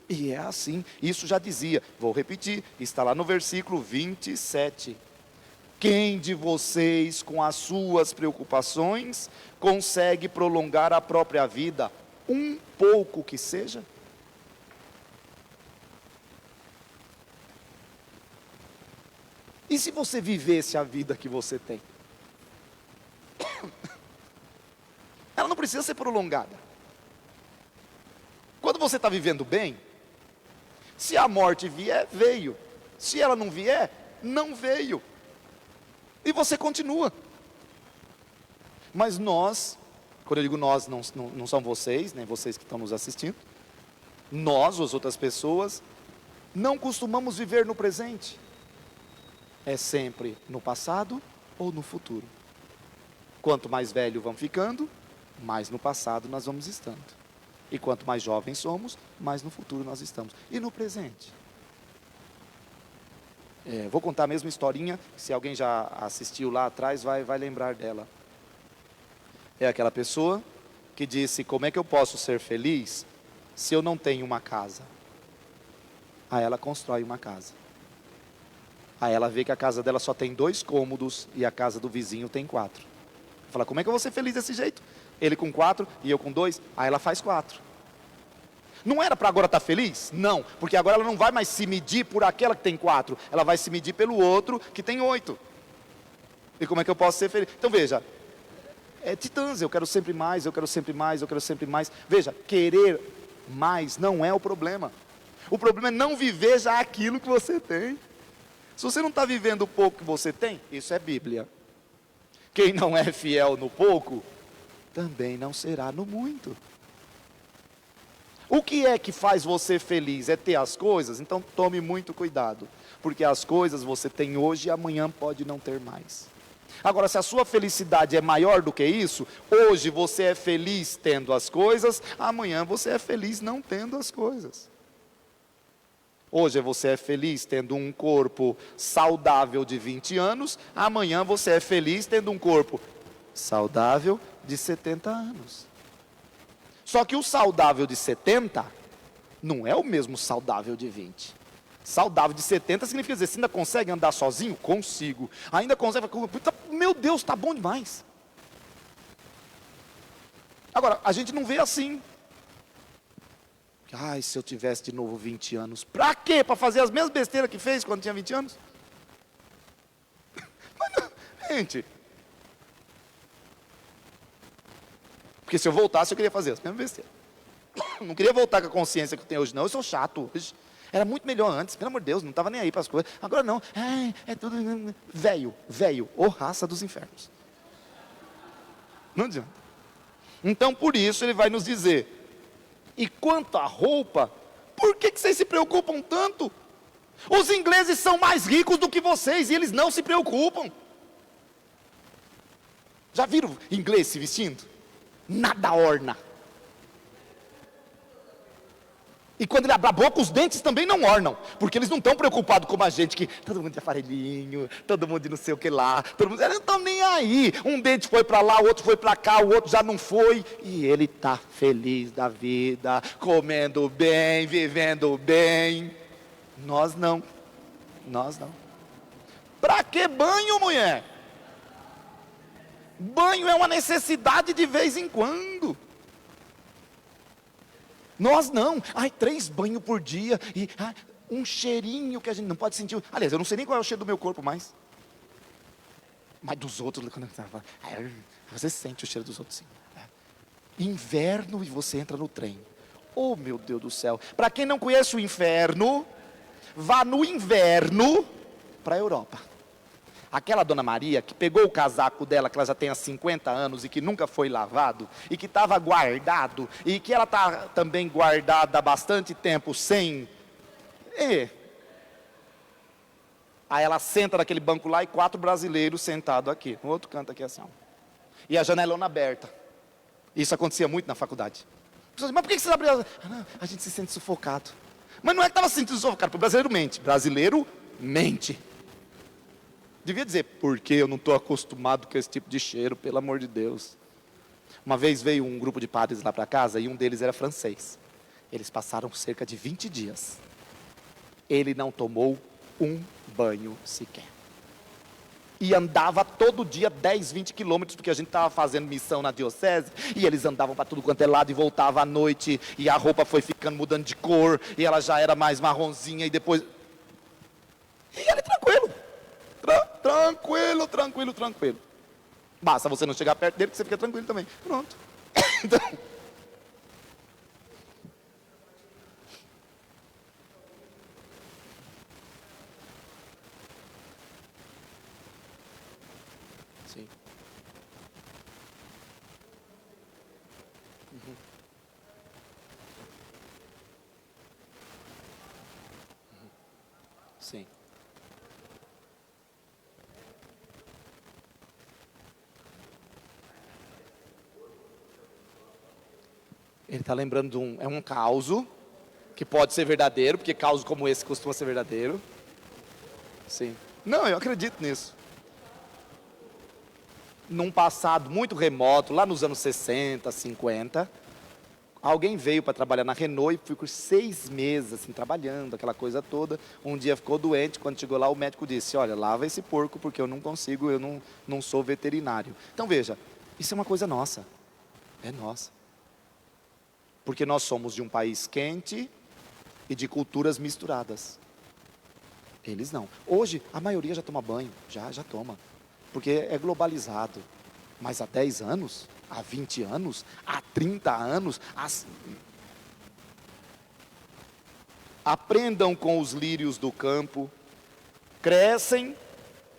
E é assim, isso já dizia, vou repetir, está lá no versículo 27. Quem de vocês, com as suas preocupações, consegue prolongar a própria vida, um pouco que seja? E se você vivesse a vida que você tem? Ela não precisa ser prolongada. Quando você está vivendo bem, se a morte vier, veio. Se ela não vier, não veio. E você continua. Mas nós, quando eu digo nós, não são vocês, nem vocês que estão nos assistindo. Nós, as outras pessoas, não costumamos viver no presente. É sempre no passado ou no futuro. Quanto mais velho vamos ficando, mais no passado nós vamos estando. E quanto mais jovens somos, mais no futuro nós estamos. E no presente? Vou contar a mesma historinha, se alguém já assistiu lá atrás, vai lembrar dela. É aquela pessoa que disse, como é que eu posso ser feliz se eu não tenho uma casa? Aí ela constrói uma casa. Aí ela vê que a casa dela só tem 2 cômodos e a casa do vizinho tem 4. Fala, como é que eu vou ser feliz desse jeito? Ele com 4 e eu com 2, aí ela faz 4. Não era para agora estar feliz? Não, porque agora ela não vai mais se medir por aquela que tem 4, ela vai se medir pelo outro que tem 8. E como é que eu posso ser feliz? Então veja, é titãs, eu quero sempre mais, eu quero sempre mais, eu quero sempre mais. Veja, querer mais não é o problema. O problema é não viver já aquilo que você tem. Se você não está vivendo o pouco que você tem, isso é Bíblia. Quem não é fiel no pouco, também não será no muito. O que é que faz você feliz? É ter as coisas? Então tome muito cuidado, porque as coisas você tem hoje e amanhã pode não ter mais. Agora, se a sua felicidade é maior do que isso, hoje você é feliz tendo as coisas, amanhã você é feliz não tendo as coisas. Hoje você é feliz tendo um corpo saudável de 20 anos, amanhã você é feliz tendo um corpo saudável de 70 anos. Só que o saudável de 70 não é o mesmo saudável de 20. Saudável de 70 significa dizer, você ainda consegue andar sozinho? Consigo. Ainda consegue, meu Deus, está bom demais. Agora, a gente não vê assim. Ai, se eu tivesse de novo 20 anos. Para quê? Para fazer as mesmas besteiras que fez quando tinha 20 anos? Mas não, gente. Porque se eu voltasse, eu queria fazer as mesmas besteiras. Não queria voltar com a consciência que eu tenho hoje, não. Eu sou chato hoje. Era muito melhor antes, pelo amor de Deus, não estava nem aí para as coisas. Agora não, é tudo velho, ô raça dos infernos. Não adianta. Então, por isso, ele vai nos dizer, e quanto à roupa, por que vocês se preocupam tanto? Os ingleses são mais ricos do que vocês, e eles não se preocupam. Já viram inglês se vestindo? Nada orna. E quando ele abre a boca, os dentes também não ornam. Porque eles não estão preocupados como a gente, que todo mundo de aparelhinho, todo mundo de não sei o que lá. Todo mundo, eles não estão nem aí. Um dente foi para lá, o outro foi para cá, o outro já não foi. E ele está feliz da vida, comendo bem, vivendo bem. Nós não. Nós não. Para que banho, mulher? Banho é uma necessidade de vez em quando. Nós não, 3 banhos por dia, e um cheirinho que a gente não pode sentir. Aliás, eu não sei nem qual é o cheiro do meu corpo mais. Mas dos outros, quando você sente o cheiro dos outros sim. Inverno e você entra no trem. Oh meu Deus do céu. Para quem não conhece o inferno, vá no inverno para a Europa. Aquela Dona Maria que pegou o casaco dela, que ela já tem há 50 anos e que nunca foi lavado, e que estava guardado, e que ela está também guardada há bastante tempo sem... Aí ela senta naquele banco lá e 4 brasileiros sentados aqui, no outro canto aqui assim. E a janelona aberta. Isso acontecia muito na faculdade. Mas por que você abriu? Não, a gente se sente sufocado. Mas não é que estava se sentindo sufocado, porque o brasileiro mente. Brasileiro mente. Devia dizer, porque eu não estou acostumado com esse tipo de cheiro, pelo amor de Deus. Uma vez veio um grupo de padres lá para casa e um deles era francês. Eles passaram cerca de 20 dias. Ele não tomou um banho sequer. E andava todo dia 10, 20 quilômetros, porque a gente estava fazendo missão na diocese, e eles andavam para tudo quanto é lado, e voltavam à noite, e a roupa foi ficando mudando de cor, e ela já era mais marronzinha, e depois... E ele tranquilo. Tranquilo. Basta você não chegar perto dele que você fica tranquilo também. Pronto. Então, sim. Sim. Ele está lembrando de um causo, que pode ser verdadeiro, porque causos como esse costuma ser verdadeiro. Sim. Não, eu acredito nisso. Num passado muito remoto, lá nos anos 60, 50, alguém veio para trabalhar na Renault e ficou 6 meses assim, trabalhando, aquela coisa toda. Um dia ficou doente, quando chegou lá o médico disse, olha, lava esse porco porque eu não consigo, eu não sou veterinário. Então veja, isso é uma coisa nossa, é nossa. Porque nós somos de um país quente e de culturas misturadas. Eles não. Hoje, a maioria já toma banho, já toma. Porque é globalizado. Mas há 10 anos, há 20 anos, há 30 anos... Aprendam com os lírios do campo. Crescem,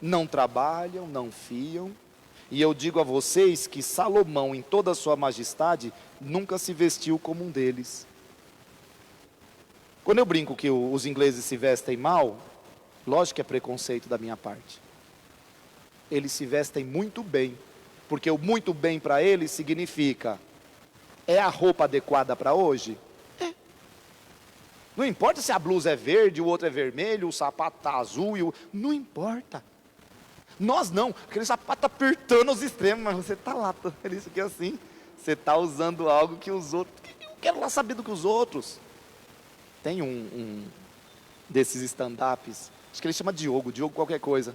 não trabalham, não fiam. E eu digo a vocês que Salomão, em toda a sua majestade, nunca se vestiu como um deles. Quando eu brinco que os ingleses se vestem mal, lógico que é preconceito da minha parte. Eles se vestem muito bem, porque o muito bem para eles significa, é a roupa adequada para hoje? É. Não importa se a blusa é verde, o outro é vermelho, o sapato está azul, não importa. Nós não, aquele sapato apertando os extremos, mas você está lá, isso aqui assim, você está usando algo que os outros, eu quero lá saber do que os outros. Tem um desses stand-ups, acho que ele chama Diogo qualquer coisa.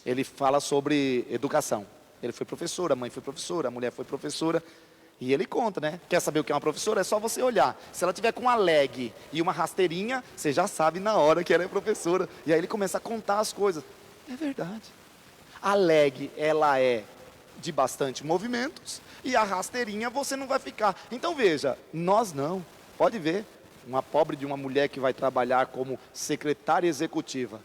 Ele fala sobre educação. Ele foi professor, a mãe foi professora, a mulher foi professora. E ele conta, né? Quer saber o que é uma professora? É só você olhar. Se ela tiver com uma leg e uma rasteirinha, você já sabe na hora que ela é professora. E aí ele começa a contar as coisas. É verdade. A leg, ela é de bastante movimentos. E a rasteirinha você não vai ficar. Então veja, nós não. Pode ver. Uma pobre de uma mulher que vai trabalhar como secretária executiva.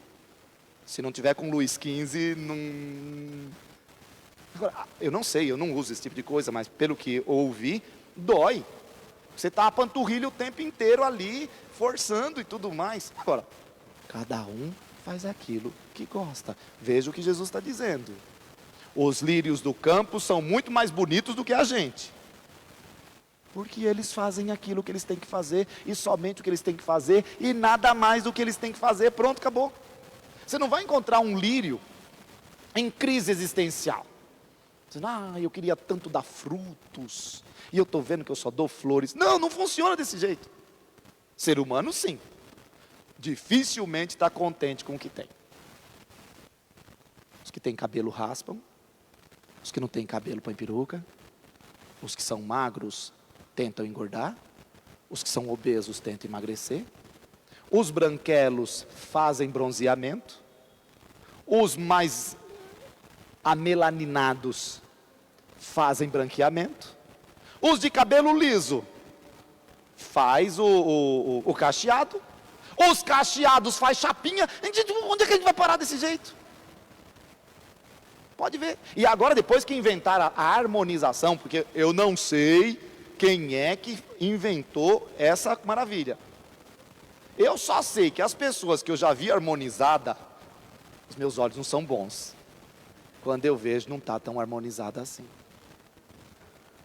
Se não tiver com Luiz XV, não... Agora, eu não sei, eu não uso esse tipo de coisa, mas pelo que ouvi, dói. Você está a panturrilha o tempo inteiro ali, forçando e tudo mais. Agora, cada um faz aquilo que gosta. Veja o que Jesus está dizendo. Os lírios do campo são muito mais bonitos do que a gente. Porque eles fazem aquilo que eles têm que fazer, e somente o que eles têm que fazer, e nada mais do que eles têm que fazer. Pronto, acabou. Você não vai encontrar um lírio em crise existencial. Dizendo, eu queria tanto dar frutos, e eu estou vendo que eu só dou flores. Não, não funciona desse jeito. Ser humano, sim. Dificilmente está contente com o que tem. Os que têm cabelo raspam, os que não têm cabelo põem peruca, os que são magros tentam engordar, os que são obesos tentam emagrecer, os branquelos fazem bronzeamento, os mais amelaninados fazem branqueamento, os de cabelo liso faz o cacheado, os cacheados faz chapinha. Onde é que a gente vai parar desse jeito? Pode ver. E agora, depois que inventaram a harmonização, porque eu não sei quem é que inventou essa maravilha. Eu só sei que as pessoas que eu já vi harmonizada, os meus olhos não são bons. Quando eu vejo, não está tão harmonizada assim.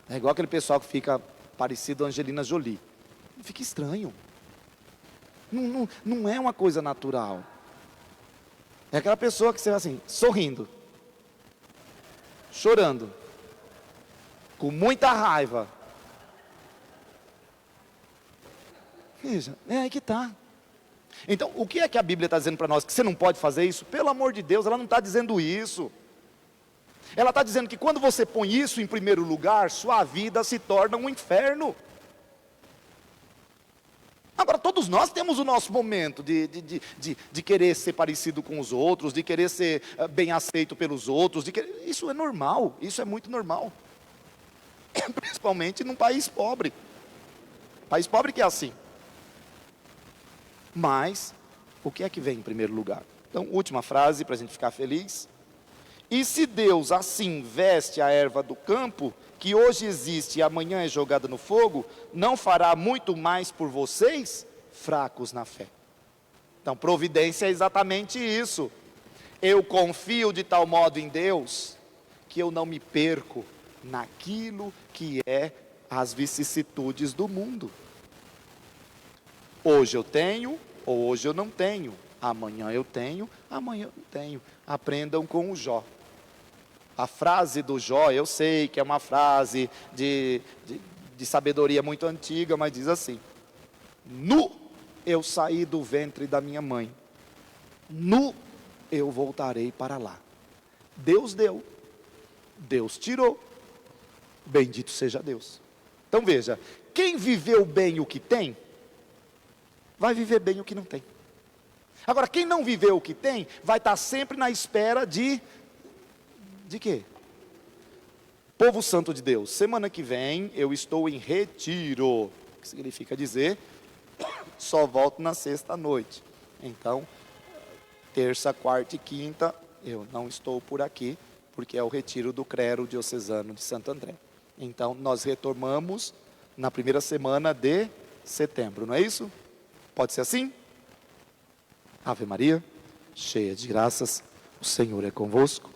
É igual aquele pessoal que fica parecido a Angelina Jolie. Fica estranho. Não é uma coisa natural. É aquela pessoa que você vai assim, sorrindo, chorando, com muita raiva. Veja, é aí que está. Então, o que é que a Bíblia está dizendo para nós? Que você não pode fazer isso? Pelo amor de Deus, ela não está dizendo isso. Ela está dizendo que quando você põe isso em primeiro lugar, sua vida se torna um inferno. Agora, todos nós temos o nosso momento de querer ser parecido com os outros, de querer ser bem aceito pelos outros. Isso é normal, isso é muito normal. Principalmente num país pobre. País pobre que é assim. Mas, o que é que vem em primeiro lugar? Então, última frase para a gente ficar feliz. E se Deus assim veste a erva do campo, que hoje existe e amanhã é jogada no fogo, não fará muito mais por vocês, fracos na fé? Então, providência é exatamente isso. Eu confio de tal modo em Deus, que eu não me perco naquilo que é as vicissitudes do mundo. Hoje eu tenho, ou hoje eu não tenho. Amanhã eu tenho, amanhã eu não tenho. Aprendam com o Jó. A frase do Jó, eu sei que é uma frase de sabedoria muito antiga, mas diz assim: nu eu saí do ventre da minha mãe, nu eu voltarei para lá. Deus deu, Deus tirou, bendito seja Deus. Então veja, quem viveu bem o que tem, vai viver bem o que não tem. Agora, quem não viveu o que tem, vai estar sempre na espera de quê? Povo santo de Deus, semana que vem eu estou em retiro, que significa dizer, só volto na sexta noite. Então, terça, quarta e quinta, eu não estou por aqui, porque é o retiro do clero diocesano de Santo André. Então, nós retomamos na primeira semana de setembro, não é isso? Pode ser assim? Ave Maria, cheia de graças, o Senhor é convosco.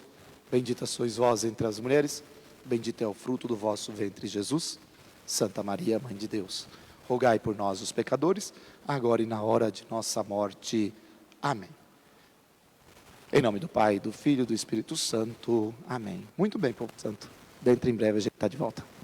Bendita sois vós entre as mulheres, bendito é o fruto do vosso ventre, Jesus. Santa Maria, Mãe de Deus, rogai por nós, os pecadores, agora e na hora de nossa morte. Amém. Em nome do Pai, do Filho e do Espírito Santo. Amém. Muito bem, povo santo. Dentro em breve a gente está de volta.